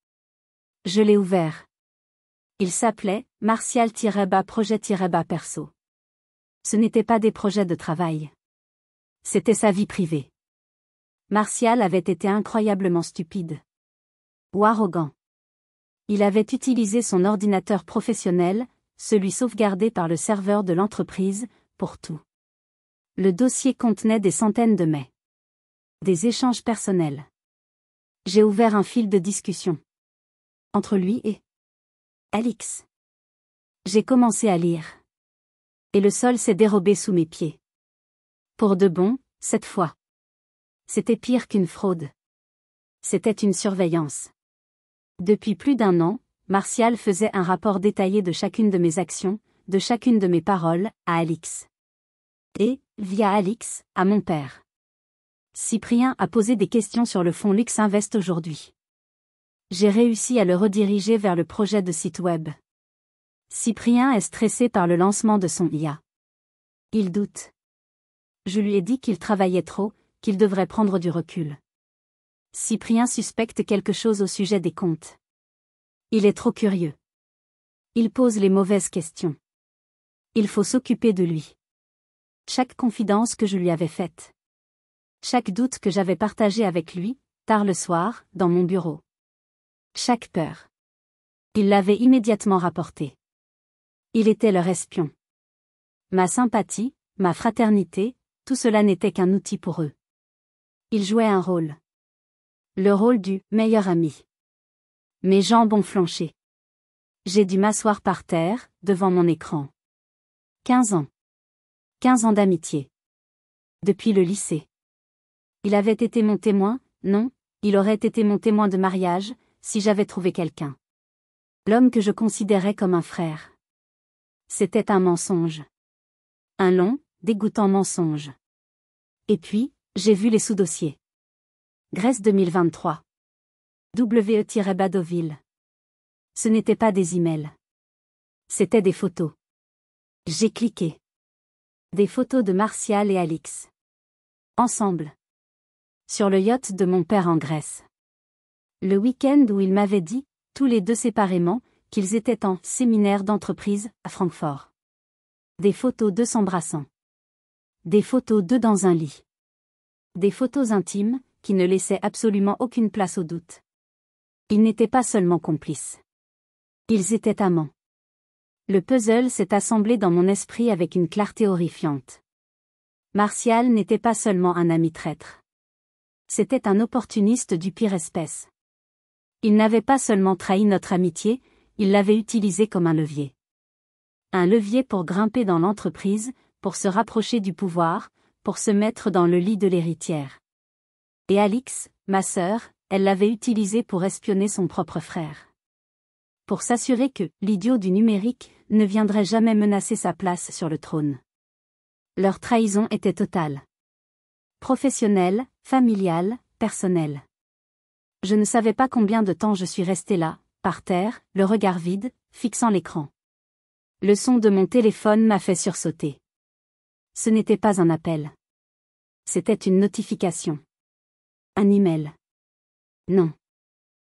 Je l'ai ouvert. Il s'appelait Martial-Projet-Perso. Ce n'étaient pas des projets de travail. C'était sa vie privée. Martial avait été incroyablement stupide. Ou arrogant. Il avait utilisé son ordinateur professionnel, celui sauvegardé par le serveur de l'entreprise, pour tout. Le dossier contenait des centaines de mails. Des échanges personnels. J'ai ouvert un fil de discussion. Entre lui et Alix. J'ai commencé à lire. Et le sol s'est dérobé sous mes pieds. Pour de bon, cette fois. C'était pire qu'une fraude. C'était une surveillance. Depuis plus d'1 an, Martial faisait un rapport détaillé de chacune de mes actions, de chacune de mes paroles, à Alix. Et, via Alix, à mon père. Cyprien a posé des questions sur le fonds Lux Invest aujourd'hui. J'ai réussi à le rediriger vers le projet de site web. Cyprien est stressé par le lancement de son IA. Il doute. Je lui ai dit qu'il travaillait trop, qu'il devrait prendre du recul. Cyprien suspecte quelque chose au sujet des comptes. Il est trop curieux. Il pose les mauvaises questions. Il faut s'occuper de lui. Chaque confidence que je lui avais faite. Chaque doute que j'avais partagé avec lui, tard le soir, dans mon bureau. Chaque peur. Il l'avait immédiatement rapporté. Il était leur espion. Ma sympathie, ma fraternité, tout cela n'était qu'un outil pour eux. Il jouait un rôle. Le rôle du meilleur ami. Mes jambes ont flanché. J'ai dû m'asseoir par terre, devant mon écran. 15 ans. 15 ans d'amitié. Depuis le lycée. Il avait été mon témoin, non, il aurait été mon témoin de mariage, si j'avais trouvé quelqu'un. L'homme que je considérais comme un frère. C'était un mensonge. Un long, dégoûtant mensonge. Et puis, j'ai vu les sous-dossiers. Grèce 2023. W-Badoville. Ce n'étaient pas des emails. C'étaient des photos. J'ai cliqué. Des photos de Martial et Alix. Ensemble. Sur le yacht de mon père en Grèce. Le week-end où il m'avait dit, tous les deux séparément, qu'ils étaient en séminaire d'entreprise à Francfort. Des photos d'eux s'embrassant. des photos d'eux dans un lit. Des photos intimes, qui ne laissaient absolument aucune place au doute. Ils n'étaient pas seulement complices. Ils étaient amants. Le puzzle s'est assemblé dans mon esprit avec une clarté horrifiante. Martial n'était pas seulement un ami traître. C'était un opportuniste du pire espèce. Il n'avait pas seulement trahi notre amitié, il l'avait utilisée comme un levier. Un levier pour grimper dans l'entreprise, pour se rapprocher du pouvoir, pour se mettre dans le lit de l'héritière. Et Alix, ma sœur, elle l'avait utilisé pour espionner son propre frère. Pour s'assurer que l'idiot du numérique ne viendrait jamais menacer sa place sur le trône. Leur trahison était totale. Professionnelle, familiale, personnelle. Je ne savais pas combien de temps je suis restée là, par terre, le regard vide, fixant l'écran. Le son de mon téléphone m'a fait sursauter. Ce n'était pas un appel. C'était une notification. Un email. Non.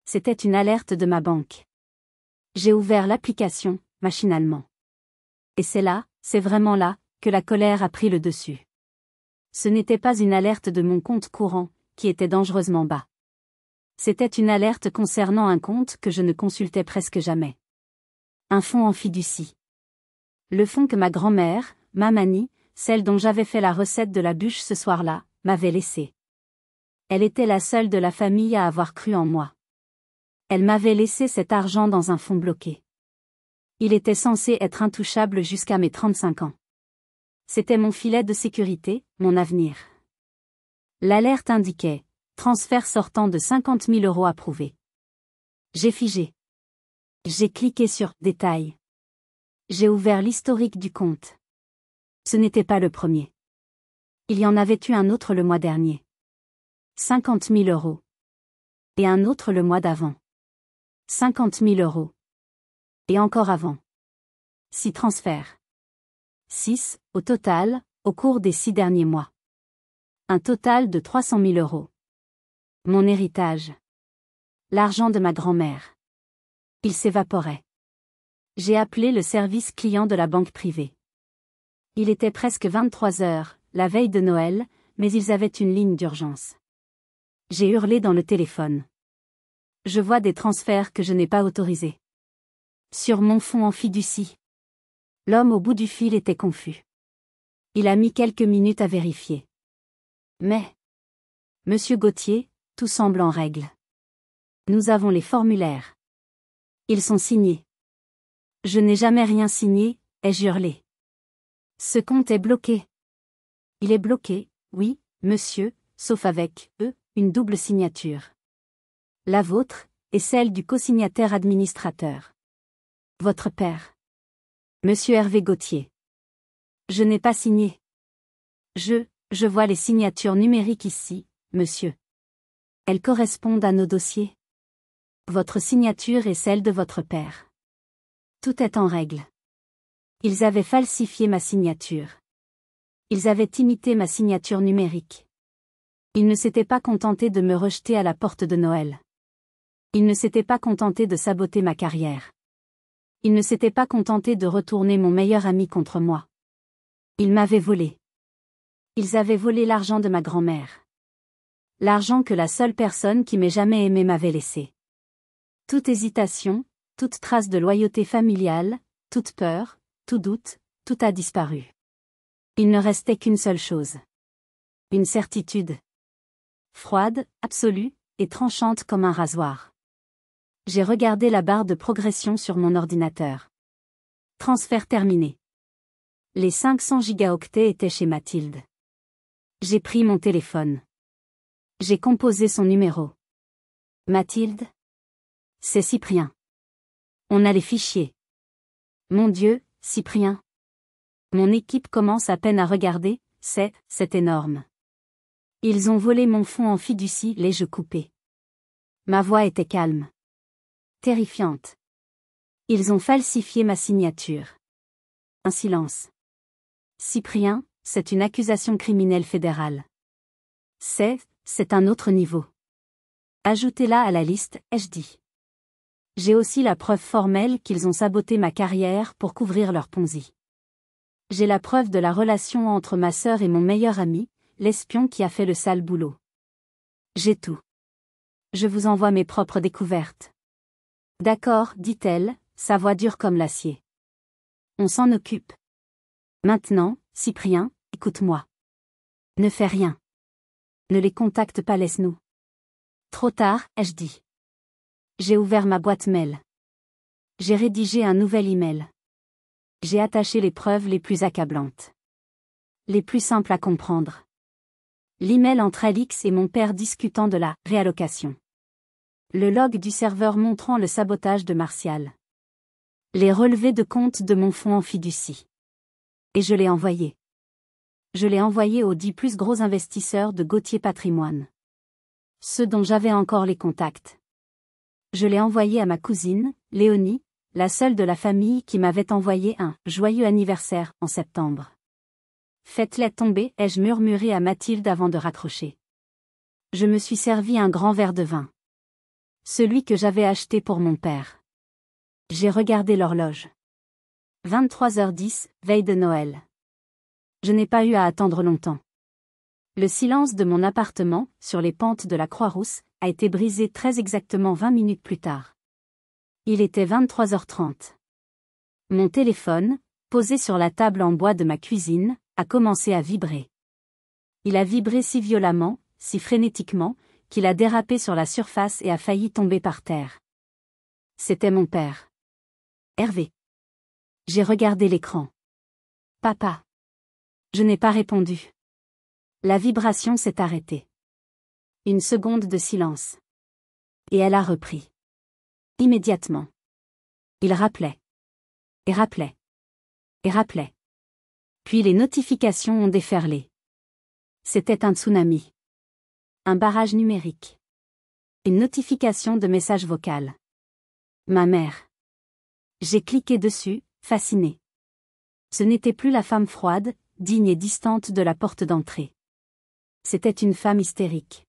C'était une alerte de ma banque. J'ai ouvert l'application, machinalement. Et c'est vraiment là, que la colère a pris le dessus. Ce n'était pas une alerte de mon compte courant, qui était dangereusement bas. C'était une alerte concernant un compte que je ne consultais presque jamais. Un fonds en fiducie. Le fonds que ma grand-mère, Mamani, celle dont j'avais fait la recette de la bûche ce soir-là, m'avait laissé. Elle était la seule de la famille à avoir cru en moi. Elle m'avait laissé cet argent dans un fonds bloqué. Il était censé être intouchable jusqu'à mes 35 ans. C'était mon filet de sécurité, mon avenir. L'alerte indiquait « Transfert sortant de 50 000 € approuvé ». J'ai figé. J'ai cliqué sur « Détails ». J'ai ouvert l'historique du compte. Ce n'était pas le premier. Il y en avait eu un autre le mois dernier. 50 000 €. Et un autre le mois d'avant. 50 000 €. Et encore avant. 6 transferts. 6, au total, au cours des 6 derniers mois. Un total de 300 000 €. Mon héritage. L'argent de ma grand-mère. Il s'évaporait. J'ai appelé le service client de la banque privée. Il était presque 23 heures, la veille de Noël, mais ils avaient une ligne d'urgence. J'ai hurlé dans le téléphone. Je vois des transferts que je n'ai pas autorisés. Sur mon fonds en fiducie. L'homme au bout du fil était confus. Il a mis quelques minutes à vérifier. Mais, Monsieur Gauthier, tout semble en règle. Nous avons les formulaires. Ils sont signés. Je n'ai jamais rien signé, ai-je hurlé. Ce compte est bloqué. Il est bloqué, oui, monsieur, sauf avec, une double signature. La vôtre, et celle du co-signataire administrateur. Votre père. Monsieur Hervé Gauthier. Je n'ai pas signé. Je vois les signatures numériques ici, monsieur. Elles correspondent à nos dossiers. Votre signature est celle de votre père. Tout est en règle. Ils avaient falsifié ma signature. Ils avaient imité ma signature numérique. Ils ne s'étaient pas contentés de me rejeter à la porte de Noël. Ils ne s'étaient pas contentés de saboter ma carrière. Ils ne s'étaient pas contentés de retourner mon meilleur ami contre moi. Ils m'avaient volé. Ils avaient volé l'argent de ma grand-mère. L'argent que la seule personne qui m'ait jamais aimé m'avait laissé. Toute hésitation, toute trace de loyauté familiale, toute peur, tout doute, tout a disparu. Il ne restait qu'une seule chose. Une certitude. Froide, absolue, et tranchante comme un rasoir. J'ai regardé la barre de progression sur mon ordinateur. Transfert terminé. Les 500 gigaoctets étaient chez Mathilde. J'ai pris mon téléphone. J'ai composé son numéro. Mathilde? C'est Cyprien. On a les fichiers. Mon Dieu, Cyprien. Mon équipe commence à peine à regarder, c'est énorme. Ils ont volé mon fonds en fiducie, l'ai-je coupé. Ma voix était calme. Terrifiante. Ils ont falsifié ma signature. Un silence. Cyprien, c'est une accusation criminelle fédérale. C'est un autre niveau. Ajoutez-la à la liste, ai-je dit. J'ai aussi la preuve formelle qu'ils ont saboté ma carrière pour couvrir leur Ponzi. J'ai la preuve de la relation entre ma sœur et mon meilleur ami, l'espion qui a fait le sale boulot. J'ai tout. Je vous envoie mes propres découvertes. D'accord, dit-elle, sa voix dure comme l'acier. On s'en occupe. Maintenant, Cyprien, écoute-moi. Ne fais rien. Ne les contacte pas, laisse-nous. Trop tard, ai-je dit. J'ai ouvert ma boîte mail. J'ai rédigé un nouvel email. J'ai attaché les preuves les plus accablantes. Les plus simples à comprendre. L'email entre Alix et mon père discutant de la réallocation. Le log du serveur montrant le sabotage de Martial. Les relevés de compte de mon fonds en fiducie. Et je l'ai envoyé. Je l'ai envoyé aux 10 plus gros investisseurs de Gauthier Patrimoine. Ceux dont j'avais encore les contacts. Je l'ai envoyé à ma cousine, Léonie, la seule de la famille qui m'avait envoyé un « joyeux anniversaire » en septembre. Faites-les tomber, ai-je murmuré à Mathilde avant de raccrocher. Je me suis servi un grand verre de vin. Celui que j'avais acheté pour mon père. J'ai regardé l'horloge. 23h10, veille de Noël. Je n'ai pas eu à attendre longtemps. Le silence de mon appartement, sur les pentes de la Croix-Rousse, a été brisé très exactement 20 minutes plus tard. Il était 23h30. Mon téléphone, posé sur la table en bois de ma cuisine, a commencé à vibrer. Il a vibré si violemment, si frénétiquement, qu'il a dérapé sur la surface et a failli tomber par terre. C'était mon père. Hervé. J'ai regardé l'écran. Papa. Je n'ai pas répondu. La vibration s'est arrêtée. Une seconde de silence. Et elle a repris. Immédiatement. Il rappelait. Et rappelait. Et rappelait. Puis les notifications ont déferlé. C'était un tsunami. Un barrage numérique. Une notification de message vocal. Ma mère. J'ai cliqué dessus, fasciné. Ce n'était plus la femme froide, digne et distante de la porte d'entrée. C'était une femme hystérique.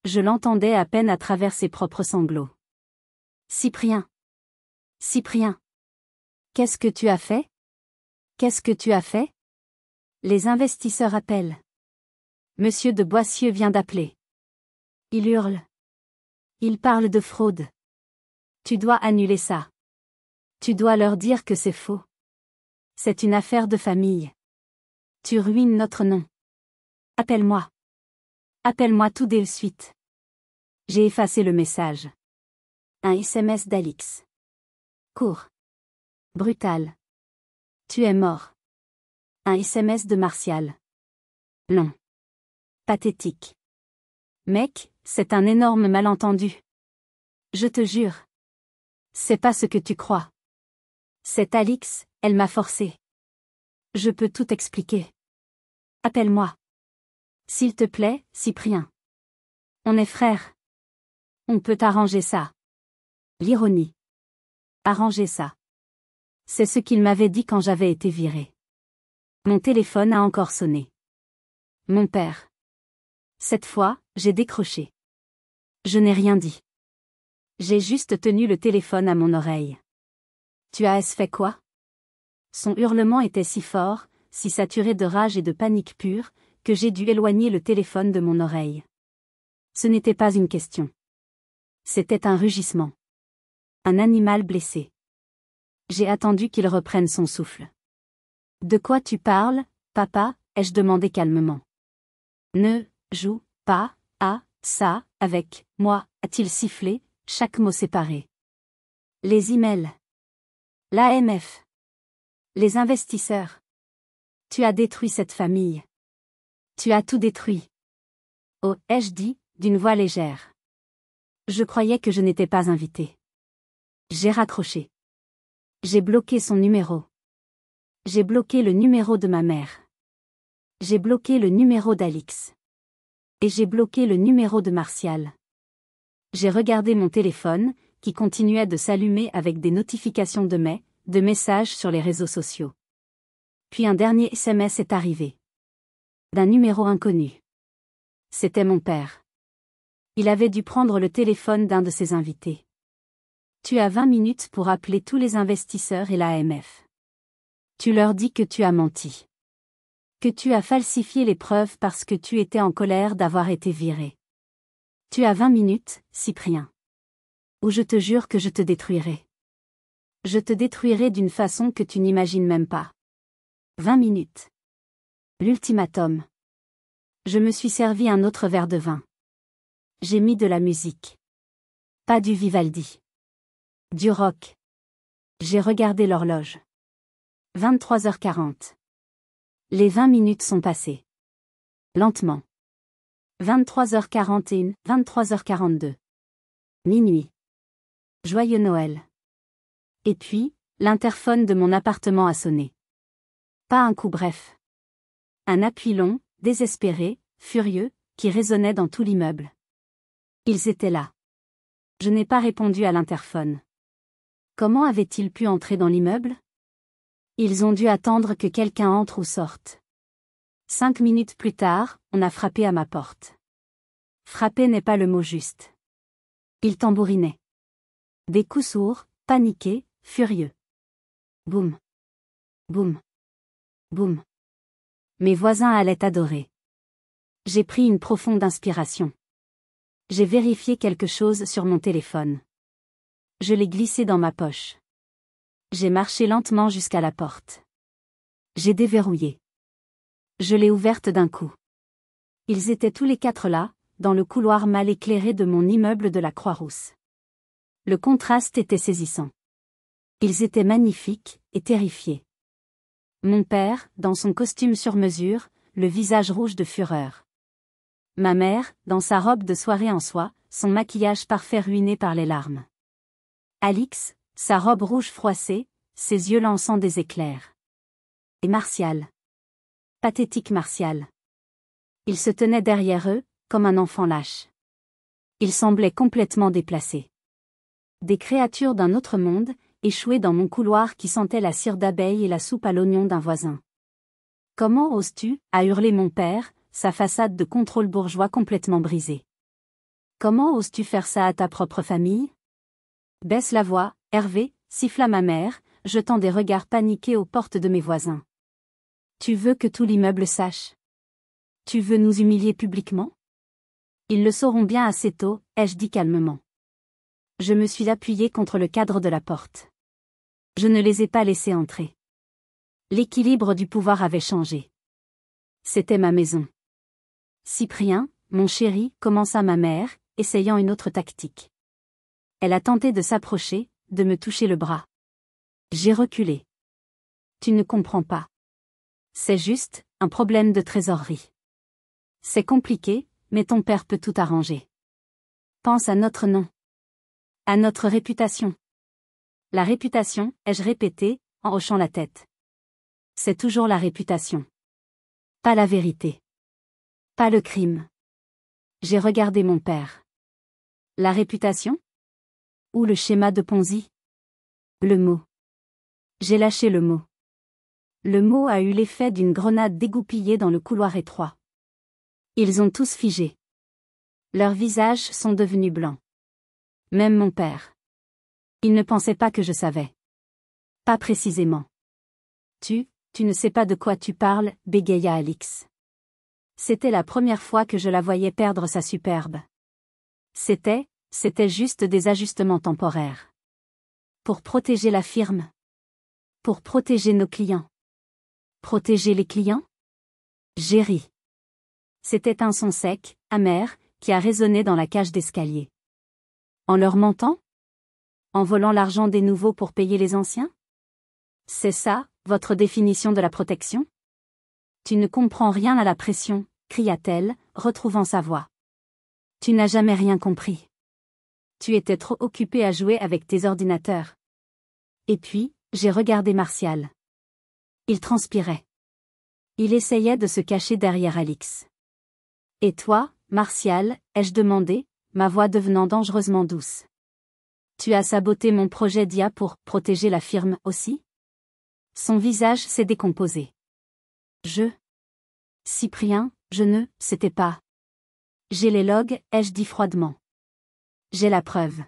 Je l'entendais à peine à travers ses propres sanglots. Cyprien. Cyprien. Qu'est-ce que tu as fait? Qu'est-ce que tu as fait? Les investisseurs appellent. Monsieur de Boissieu vient d'appeler. Il hurle. Il parle de fraude. Tu dois annuler ça. Tu dois leur dire que c'est faux. C'est une affaire de famille. Tu ruines notre nom. Appelle-moi. Appelle-moi tout de suite. J'ai effacé le message. Un SMS d'Alix. Court. Brutal. Tu es mort. Un SMS de Martial. Long. Pathétique. Mec, c'est un énorme malentendu. Je te jure. C'est pas ce que tu crois. C'est Alix, elle m'a forcé. Je peux tout expliquer. Appelle-moi. S'il te plaît, Cyprien. On est frères. On peut arranger ça. L'ironie. Arranger ça. C'est ce qu'il m'avait dit quand j'avais été viré. Mon téléphone a encore sonné. Mon père. Cette fois, j'ai décroché. Je n'ai rien dit. J'ai juste tenu le téléphone à mon oreille. Tu as fait quoi? Son hurlement était si fort, si saturé de rage et de panique pure, que j'ai dû éloigner le téléphone de mon oreille. Ce n'était pas une question. C'était un rugissement. Un animal blessé. J'ai attendu qu'il reprenne son souffle. De quoi tu parles, papa? Ai-je demandé calmement. Ne joue pas à ça avec moi, a-t-il sifflé, chaque mot séparé. Les emails. L'AMF. Les investisseurs. Tu as détruit cette famille. Tu as tout détruit. Oh, ai-je dit, d'une voix légère. Je croyais que je n'étais pas invité. J'ai raccroché. J'ai bloqué son numéro. J'ai bloqué le numéro de ma mère. J'ai bloqué le numéro d'Alix. Et j'ai bloqué le numéro de Martial. J'ai regardé mon téléphone, qui continuait de s'allumer avec des notifications de messages sur les réseaux sociaux. Puis un dernier SMS est arrivé. D'un numéro inconnu. C'était mon père. Il avait dû prendre le téléphone d'un de ses invités. Tu as 20 minutes pour appeler tous les investisseurs et l'AMF. Tu leur dis que tu as menti. Que tu as falsifié les preuves parce que tu étais en colère d'avoir été viré. Tu as 20 minutes, Cyprien. Ou je te jure que je te détruirai. Je te détruirai d'une façon que tu n'imagines même pas. 20 minutes. L'ultimatum. Je me suis servi un autre verre de vin. J'ai mis de la musique. Pas du Vivaldi. Du rock. J'ai regardé l'horloge. 23h40. Les 20 minutes sont passées. Lentement. 23h41, 23h42. Minuit. Joyeux Noël. Et puis, l'interphone de mon appartement a sonné. Pas un coup bref. Un appui long, désespéré, furieux, qui résonnait dans tout l'immeuble. Ils étaient là. Je n'ai pas répondu à l'interphone. Comment avaient-ils pu entrer dans l'immeuble? Ils ont dû attendre que quelqu'un entre ou sorte. 5 minutes plus tard, on a frappé à ma porte. Frapper n'est pas le mot juste. Ils tambourinaient. Des coups sourds, paniqués, furieux. Boum. Boum. Boum. Mes voisins allaient adorer. J'ai pris une profonde inspiration. J'ai vérifié quelque chose sur mon téléphone. Je l'ai glissé dans ma poche. J'ai marché lentement jusqu'à la porte. J'ai déverrouillé. Je l'ai ouverte d'un coup. Ils étaient tous les 4 là, dans le couloir mal éclairé de mon immeuble de la Croix-Rousse. Le contraste était saisissant. Ils étaient magnifiques et terrifiés. Mon père, dans son costume sur mesure, le visage rouge de fureur. Ma mère, dans sa robe de soirée en soie, son maquillage parfait ruiné par les larmes. Alix, sa robe rouge froissée, ses yeux lançant des éclairs. Et Martial. Pathétique Martial. Il se tenait derrière eux, comme un enfant lâche. Il semblait complètement déplacé. Des créatures d'un autre monde, échouées dans mon couloir qui sentait la cire d'abeille et la soupe à l'oignon d'un voisin. Comment oses-tu, a hurlé mon père, sa façade de contrôle bourgeois complètement brisée. Comment oses-tu faire ça à ta propre famille? Baisse la voix, Hervé, siffla ma mère, jetant des regards paniqués aux portes de mes voisins. Tu veux que tout l'immeuble sache? Tu veux nous humilier publiquement? Ils le sauront bien assez tôt, ai-je dit calmement. Je me suis appuyé contre le cadre de la porte. Je ne les ai pas laissés entrer. L'équilibre du pouvoir avait changé. C'était ma maison. Cyprien, mon chéri, commença ma mère, essayant une autre tactique. Elle a tenté de s'approcher, de me toucher le bras. J'ai reculé. Tu ne comprends pas. C'est juste, un problème de trésorerie. C'est compliqué, mais ton père peut tout arranger. Pense à notre nom. À notre réputation. La réputation, ai-je répété, en hochant la tête. C'est toujours la réputation. Pas la vérité. Pas le crime. J'ai regardé mon père. La réputation? Ou le schéma de Ponzi? Le mot. J'ai lâché le mot. Le mot a eu l'effet d'une grenade dégoupillée dans le couloir étroit. Ils ont tous figé. Leurs visages sont devenus blancs. Même mon père. Il ne pensait pas que je savais. Pas précisément. Tu ne sais pas de quoi tu parles, bégaya Alix. C'était la première fois que je la voyais perdre sa superbe. C'était juste des ajustements temporaires. Pour protéger la firme. Pour protéger nos clients. Protéger les clients? J'ai ri. C'était un son sec, amer, qui a résonné dans la cage d'escalier. En leur mentant? En volant l'argent des nouveaux pour payer les anciens? C'est ça, votre définition de la protection? Tu ne comprends rien à la pression, cria-t-elle, retrouvant sa voix. Tu n'as jamais rien compris. Tu étais trop occupé à jouer avec tes ordinateurs. Et puis, j'ai regardé Martial. Il transpirait. Il essayait de se cacher derrière Alix. Et toi, Martial, ai-je demandé, ma voix devenant dangereusement douce. Tu as saboté mon projet d'IA pour protéger la firme aussi? Son visage s'est décomposé. Cyprien, c'était pas. J'ai les logs, ai-je dit froidement. J'ai la preuve.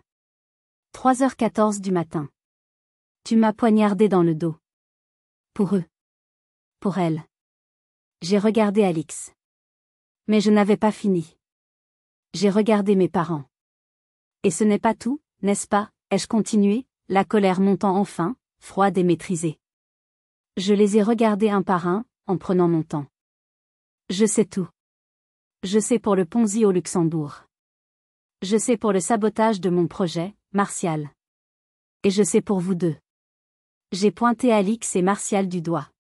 3h14 du matin. Tu m'as poignardé dans le dos. Pour eux. Pour elle. J'ai regardé Alix. Mais je n'avais pas fini. J'ai regardé mes parents. Et ce n'est pas tout, n'est-ce pas, ai-je continué, la colère montant enfin, froide et maîtrisée. Je les ai regardés un par un, en prenant mon temps. Je sais tout. Je sais pour le Ponzi au Luxembourg. Je sais pour le sabotage de mon projet, Martial. Et je sais pour vous deux. J'ai pointé Alix et Martial du doigt.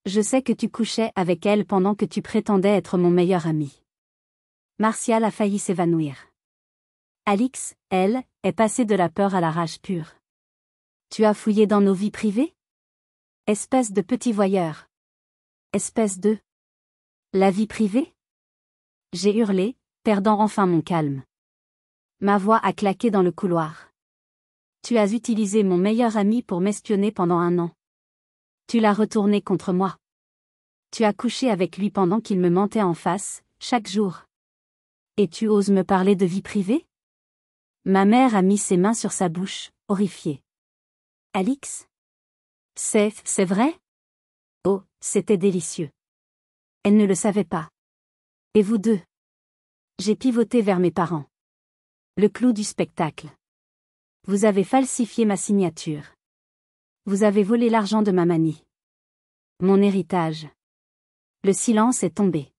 Je sais que tu couchais avec elle pendant que tu prétendais être mon meilleur ami. Martial a failli s'évanouir. Alix, elle, est passée de la peur à la rage pure. Tu as fouillé dans nos vies privées? Espèce de petit voyeur. Espèce de... La vie privée? J'ai hurlé, perdant enfin mon calme. Ma voix a claqué dans le couloir. Tu as utilisé mon meilleur ami pour m'espionner pendant 1 an. Tu l'as retourné contre moi. Tu as couché avec lui pendant qu'il me mentait en face, chaque jour. Et tu oses me parler de vie privée? Ma mère a mis ses mains sur sa bouche, horrifiée. Alix? C'est vrai? Oh, c'était délicieux. Elle ne le savait pas. Et vous deux? J'ai pivoté vers mes parents. Le clou du spectacle. Vous avez falsifié ma signature. Vous avez volé l'argent de ma manie. Mon héritage. Le silence est tombé.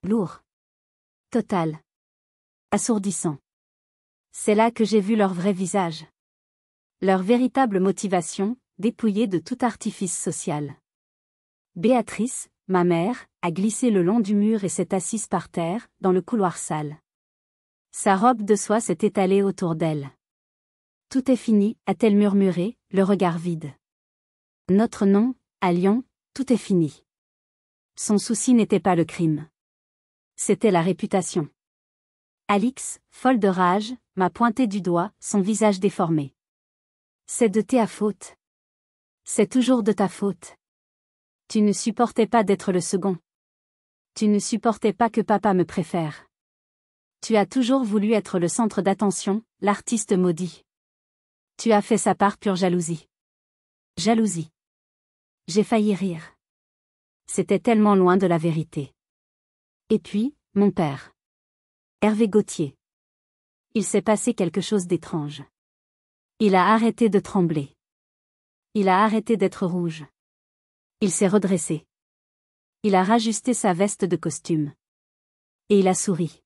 Lourd. Total. Assourdissant. C'est là que j'ai vu leur vrai visage. Leur véritable motivation, dépouillée de tout artifice social. Béatrice, ma mère, a glissé le long du mur et s'est assise par terre, dans le couloir sale. Sa robe de soie s'est étalée autour d'elle. Tout est fini, a-t-elle murmuré, le regard vide. Notre nom, à Lyon, tout est fini. Son souci n'était pas le crime. C'était la réputation. Alix, folle de rage, m'a pointé du doigt, son visage déformé. C'est de ta faute. C'est toujours de ta faute. Tu ne supportais pas d'être le second. Tu ne supportais pas que papa me préfère. Tu as toujours voulu être le centre d'attention, l'artiste maudit. Tu as fait ça par pure jalousie. Jalousie. J'ai failli rire. C'était tellement loin de la vérité. Et puis, mon père. Hervé Gauthier. Il s'est passé quelque chose d'étrange. Il a arrêté de trembler. Il a arrêté d'être rouge. Il s'est redressé. Il a rajusté sa veste de costume. Et il a souri.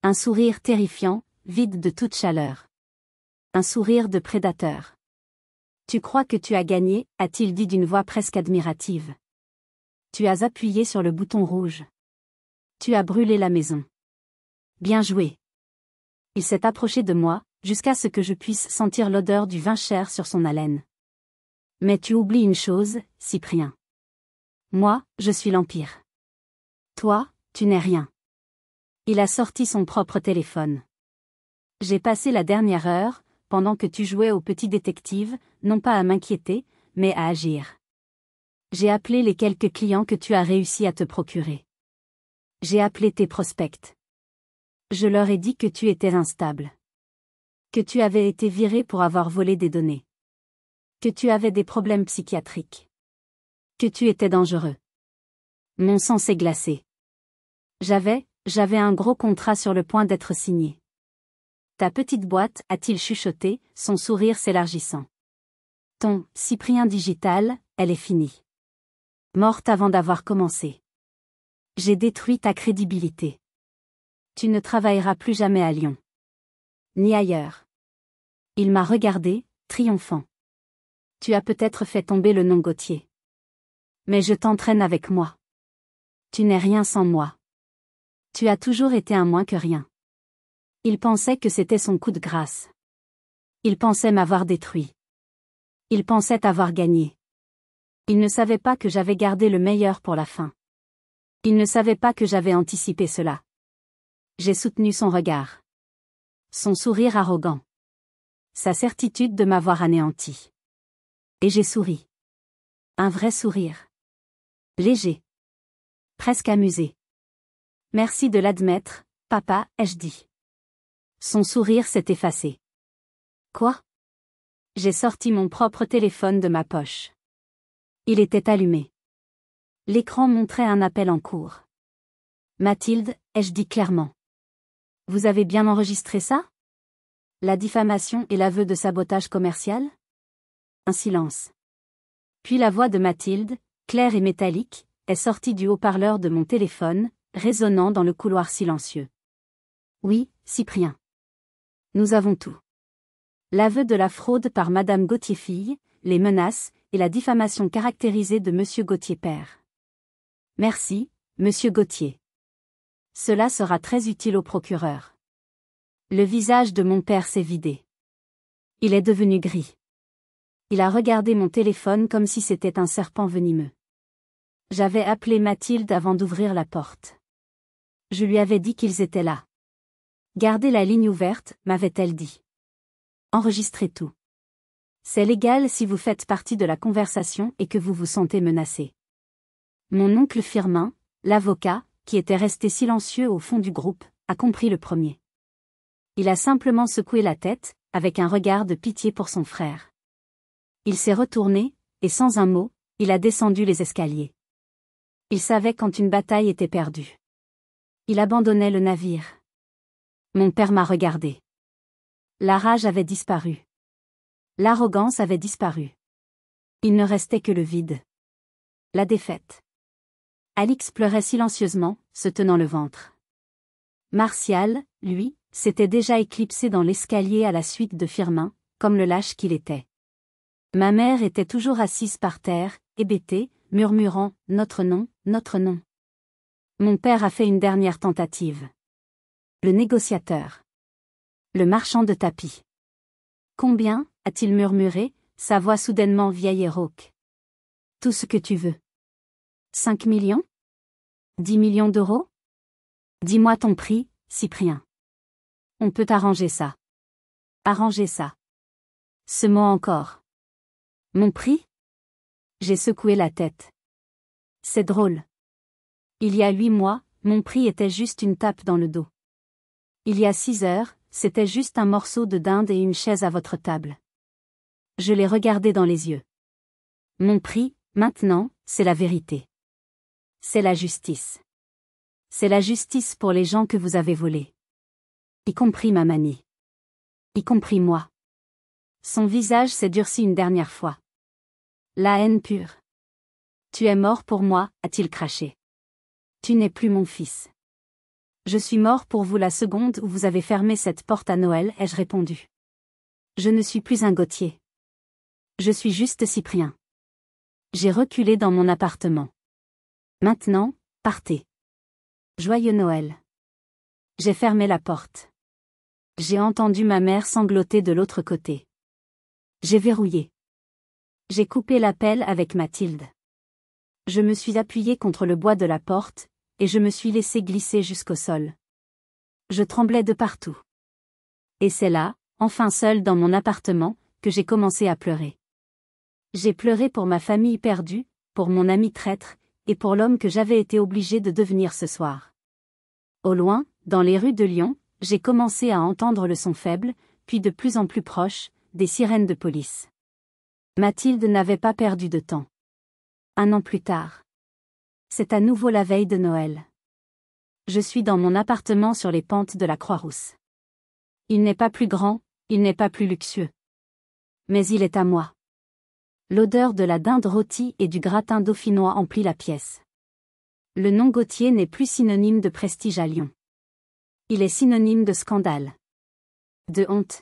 Un sourire terrifiant, vide de toute chaleur. Un sourire de prédateur. Tu crois que tu as gagné, a-t-il dit d'une voix presque admirative. Tu as appuyé sur le bouton rouge. Tu as brûlé la maison. Bien joué. Il s'est approché de moi, jusqu'à ce que je puisse sentir l'odeur du vin cher sur son haleine. Mais tu oublies une chose, Cyprien. Moi, je suis l'Empire. Toi, tu n'es rien. Il a sorti son propre téléphone. J'ai passé la dernière heure, pendant que tu jouais au petit détective, non pas à m'inquiéter, mais à agir. J'ai appelé les quelques clients que tu as réussi à te procurer. J'ai appelé tes prospects. Je leur ai dit que tu étais instable. Que tu avais été viré pour avoir volé des données. Que tu avais des problèmes psychiatriques. Que tu étais dangereux. Mon sang s'est glacé. J'avais un gros contrat sur le point d'être signé. Ta petite boîte, a-t-il chuchoté, son sourire s'élargissant. Ton Cyprien digital, elle est finie. Morte avant d'avoir commencé. J'ai détruit ta crédibilité. Tu ne travailleras plus jamais à Lyon. Ni ailleurs. Il m'a regardé, triomphant. Tu as peut-être fait tomber le nom Gauthier. Mais je t'entraîne avec moi. Tu n'es rien sans moi. Tu as toujours été un moins que rien. Il pensait que c'était son coup de grâce. Il pensait m'avoir détruit. Il pensait avoir gagné. Il ne savait pas que j'avais gardé le meilleur pour la fin. Il ne savait pas que j'avais anticipé cela. J'ai soutenu son regard. Son sourire arrogant. Sa certitude de m'avoir anéanti. Et j'ai souri. Un vrai sourire. Léger. Presque amusé. Merci de l'admettre, papa, ai-je dit. Son sourire s'est effacé. Quoi? J'ai sorti mon propre téléphone de ma poche. Il était allumé. L'écran montrait un appel en cours. Mathilde, ai-je dit clairement. Vous avez bien enregistré ça? La diffamation et l'aveu de sabotage commercial? Un silence. Puis la voix de Mathilde, claire et métallique, est sortie du haut-parleur de mon téléphone, résonnant dans le couloir silencieux. Oui, Cyprien. Nous avons tout. L'aveu de la fraude par Madame Gauthier-fille, les menaces, et la diffamation caractérisée de Monsieur Gauthier père. Merci, Monsieur Gauthier. Cela sera très utile au procureur. Le visage de mon père s'est vidé. Il est devenu gris. Il a regardé mon téléphone comme si c'était un serpent venimeux. J'avais appelé Mathilde avant d'ouvrir la porte. Je lui avais dit qu'ils étaient là. Gardez la ligne ouverte, m'avait-elle dit. Enregistrez tout. C'est légal si vous faites partie de la conversation et que vous vous sentez menacé. Mon oncle Firmin, l'avocat, qui était resté silencieux au fond du groupe, a compris le premier. Il a simplement secoué la tête, avec un regard de pitié pour son frère. Il s'est retourné, et sans un mot, il a descendu les escaliers. Il savait quand une bataille était perdue. Il abandonnait le navire. Mon père m'a regardé. La rage avait disparu. L'arrogance avait disparu. Il ne restait que le vide. La défaite. Alix pleurait silencieusement, se tenant le ventre. Martial, lui, s'était déjà éclipsé dans l'escalier à la suite de Firmin, comme le lâche qu'il était. Ma mère était toujours assise par terre, hébétée, murmurant « Notre nom, notre nom ». Mon père a fait une dernière tentative. Le négociateur. Le marchand de tapis. Combien, a-t-il murmuré, sa voix soudainement vieille et rauque. Tout ce que tu veux. 5 millions? 10 millions d'euros? Dis-moi ton prix, Cyprien. On peut arranger ça. Arranger ça. Ce mot encore. Mon prix? J'ai secoué la tête. C'est drôle. Il y a 8 mois, mon prix était juste une tape dans le dos. Il y a 6 heures, c'était juste un morceau de dinde et une chaise à votre table. Je l'ai regardé dans les yeux. Mon prix, maintenant, c'est la vérité. C'est la justice. C'est la justice pour les gens que vous avez volés. Y compris ma manie. Y compris moi. Son visage s'est durci une dernière fois. La haine pure. Tu es mort pour moi, a-t-il craché. Tu n'es plus mon fils. Je suis mort pour vous la seconde où vous avez fermé cette porte à Noël, ai-je répondu. Je ne suis plus un Gauthier. Je suis juste Cyprien. J'ai reculé dans mon appartement. Maintenant, partez. Joyeux Noël. J'ai fermé la porte. J'ai entendu ma mère sangloter de l'autre côté. J'ai verrouillé. J'ai coupé l'appel avec Mathilde. Je me suis appuyé contre le bois de la porte, et je me suis laissé glisser jusqu'au sol. Je tremblais de partout. Et c'est là, enfin seule dans mon appartement, que j'ai commencé à pleurer. J'ai pleuré pour ma famille perdue, pour mon ami traître, et pour l'homme que j'avais été obligé de devenir ce soir. Au loin, dans les rues de Lyon, j'ai commencé à entendre le son faible, puis de plus en plus proche, des sirènes de police. Mathilde n'avait pas perdu de temps. 1 an plus tard. C'est à nouveau la veille de Noël. Je suis dans mon appartement sur les pentes de la Croix-Rousse. Il n'est pas plus grand, il n'est pas plus luxueux. Mais il est à moi. L'odeur de la dinde rôtie et du gratin dauphinois emplit la pièce. Le nom Gauthier n'est plus synonyme de prestige à Lyon. Il est synonyme de scandale. De honte.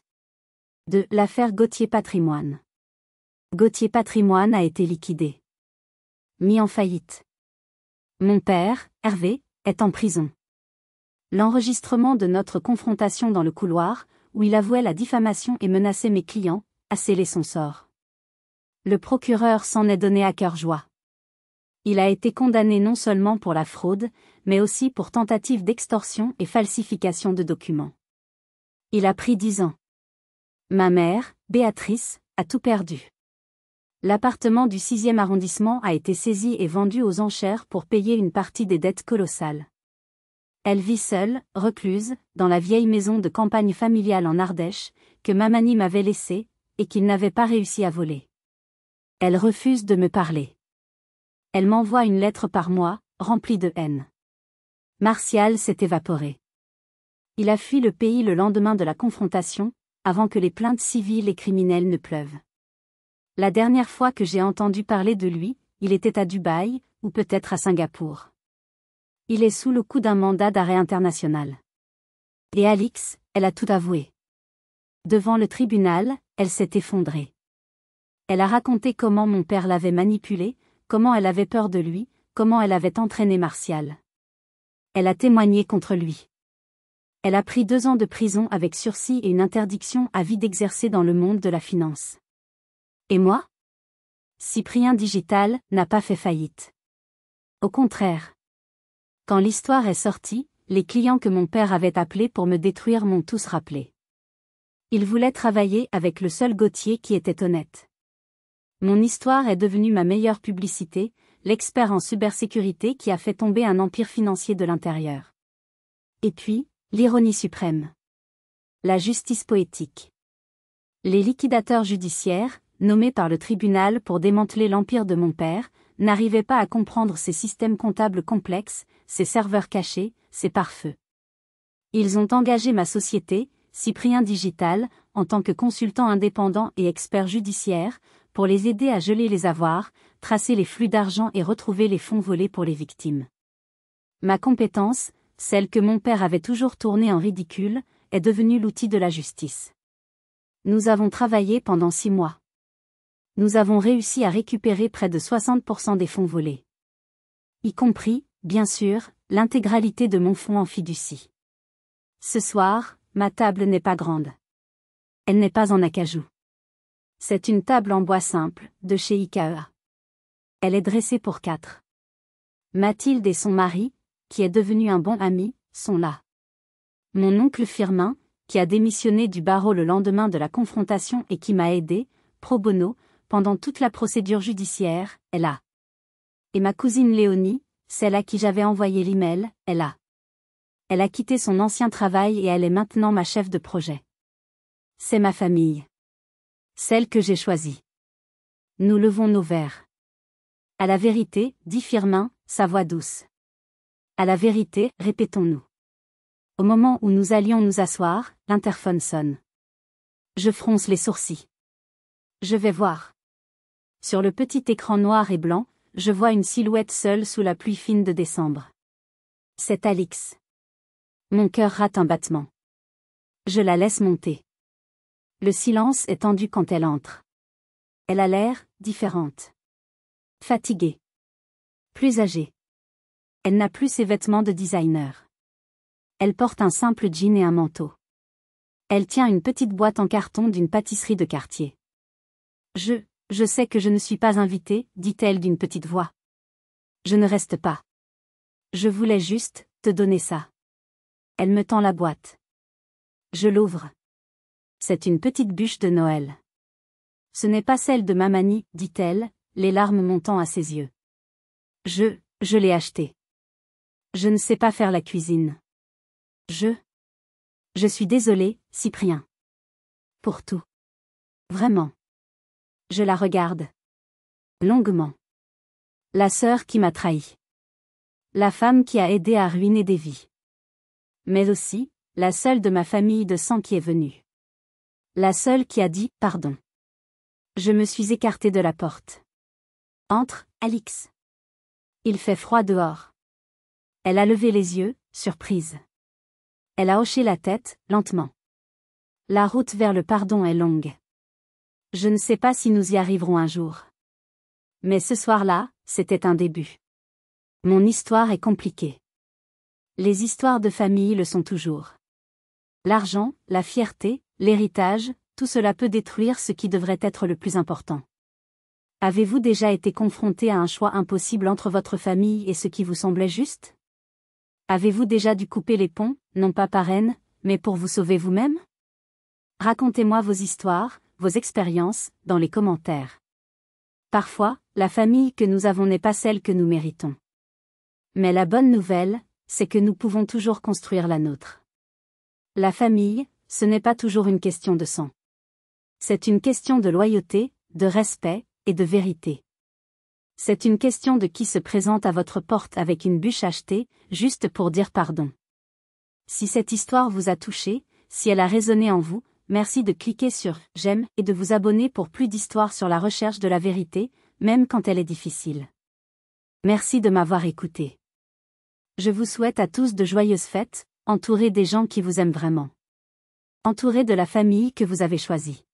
De l'affaire Gauthier Patrimoine. Gauthier Patrimoine a été liquidé. Mis en faillite. Mon père, Hervé, est en prison. L'enregistrement de notre confrontation dans le couloir, où il avouait la diffamation et menaçait mes clients, a scellé son sort. Le procureur s'en est donné à cœur joie. Il a été condamné non seulement pour la fraude, mais aussi pour tentative d'extorsion et falsification de documents. Il a pris 10 ans. Ma mère, Béatrice, a tout perdu. L'appartement du 6e arrondissement a été saisi et vendu aux enchères pour payer une partie des dettes colossales. Elle vit seule, recluse, dans la vieille maison de campagne familiale en Ardèche, que Mamani m'avait laissée, et qu'il n'avait pas réussi à voler. Elle refuse de me parler. Elle m'envoie une lettre par mois, remplie de haine. Martial s'est évaporé. Il a fui le pays le lendemain de la confrontation, avant que les plaintes civiles et criminelles ne pleuvent. La dernière fois que j'ai entendu parler de lui, il était à Dubaï, ou peut-être à Singapour. Il est sous le coup d'un mandat d'arrêt international. Et Alix, elle a tout avoué. Devant le tribunal, elle s'est effondrée. Elle a raconté comment mon père l'avait manipulée, comment elle avait peur de lui, comment elle avait entraîné Martial. Elle a témoigné contre lui. Elle a pris 2 ans de prison avec sursis et une interdiction à vie d'exercer dans le monde de la finance. Et moi? Cyprien Digital n'a pas fait faillite. Au contraire. Quand l'histoire est sortie, les clients que mon père avait appelés pour me détruire m'ont tous rappelé. Il voulait travailler avec le seul Gauthier qui était honnête. Mon histoire est devenue ma meilleure publicité, l'expert en cybersécurité qui a fait tomber un empire financier de l'intérieur. Et puis, l'ironie suprême. La justice poétique. Les liquidateurs judiciaires, nommés par le tribunal pour démanteler l'empire de mon père, n'arrivaient pas à comprendre ces systèmes comptables complexes, ces serveurs cachés, ces pare-feux. Ils ont engagé ma société, Cyprien Digital, en tant que consultant indépendant et expert judiciaire, pour les aider à geler les avoirs, tracer les flux d'argent et retrouver les fonds volés pour les victimes. Ma compétence, celle que mon père avait toujours tournée en ridicule, est devenue l'outil de la justice. Nous avons travaillé pendant 6 mois. Nous avons réussi à récupérer près de 60% des fonds volés. Y compris, bien sûr, l'intégralité de mon fonds en fiducie. Ce soir, ma table n'est pas grande. Elle n'est pas en acajou. C'est une table en bois simple, de chez IKEA. Elle est dressée pour 4. Mathilde et son mari, qui est devenu un bon ami, sont là. Mon oncle Firmin, qui a démissionné du barreau le lendemain de la confrontation et qui m'a aidé, pro bono, pendant toute la procédure judiciaire, est là. Et ma cousine Léonie, celle à qui j'avais envoyé l'email, est là. Elle a quitté son ancien travail et elle est maintenant ma chef de projet. C'est ma famille. Celle que j'ai choisie. Nous levons nos verres. À la vérité, dit Firmin, sa voix douce. À la vérité, répétons-nous. Au moment où nous allions nous asseoir, l'interphone sonne. Je fronce les sourcils. Je vais voir. Sur le petit écran noir et blanc, je vois une silhouette seule sous la pluie fine de décembre. C'est Alix. Mon cœur rate un battement. Je la laisse monter. Le silence est tendu quand elle entre. Elle a l'air différente. Fatiguée. Plus âgée. Elle n'a plus ses vêtements de designer. Elle porte un simple jean et un manteau. Elle tient une petite boîte en carton d'une pâtisserie de quartier. Je sais que je ne suis pas invitée, dit-elle d'une petite voix. Je ne reste pas. Je voulais juste te donner ça. Elle me tend la boîte. Je l'ouvre. C'est une petite bûche de Noël. Ce n'est pas celle de Mamani, dit-elle, les larmes montant à ses yeux. Je l'ai achetée. Je ne sais pas faire la cuisine. Je suis désolée, Cyprien. Pour tout. Vraiment. Je la regarde. Longuement. La sœur qui m'a trahi. La femme qui a aidé à ruiner des vies. Mais aussi, la seule de ma famille de sang qui est venue. La seule qui a dit « pardon ». Je me suis écartée de la porte. Entre, Alix. Il fait froid dehors. Elle a levé les yeux, surprise. Elle a hoché la tête, lentement. La route vers le pardon est longue. Je ne sais pas si nous y arriverons un jour. Mais ce soir-là, c'était un début. Mon histoire est compliquée. Les histoires de famille le sont toujours. L'argent, la fierté, l'héritage, tout cela peut détruire ce qui devrait être le plus important. Avez-vous déjà été confronté à un choix impossible entre votre famille et ce qui vous semblait juste? Avez-vous déjà dû couper les ponts, non pas par haine, mais pour vous sauver vous-même? Racontez-moi vos histoires, vos expériences, dans les commentaires. Parfois, la famille que nous avons n'est pas celle que nous méritons. Mais la bonne nouvelle, c'est que nous pouvons toujours construire la nôtre. La famille, ce n'est pas toujours une question de sang. C'est une question de loyauté, de respect, et de vérité. C'est une question de qui se présente à votre porte avec une bûche achetée, juste pour dire pardon. Si cette histoire vous a touché, si elle a résonné en vous, merci de cliquer sur « J'aime » et de vous abonner pour plus d'histoires sur la recherche de la vérité, même quand elle est difficile. Merci de m'avoir écouté. Je vous souhaite à tous de joyeuses fêtes, entourés des gens qui vous aiment vraiment. Entourés de la famille que vous avez choisie.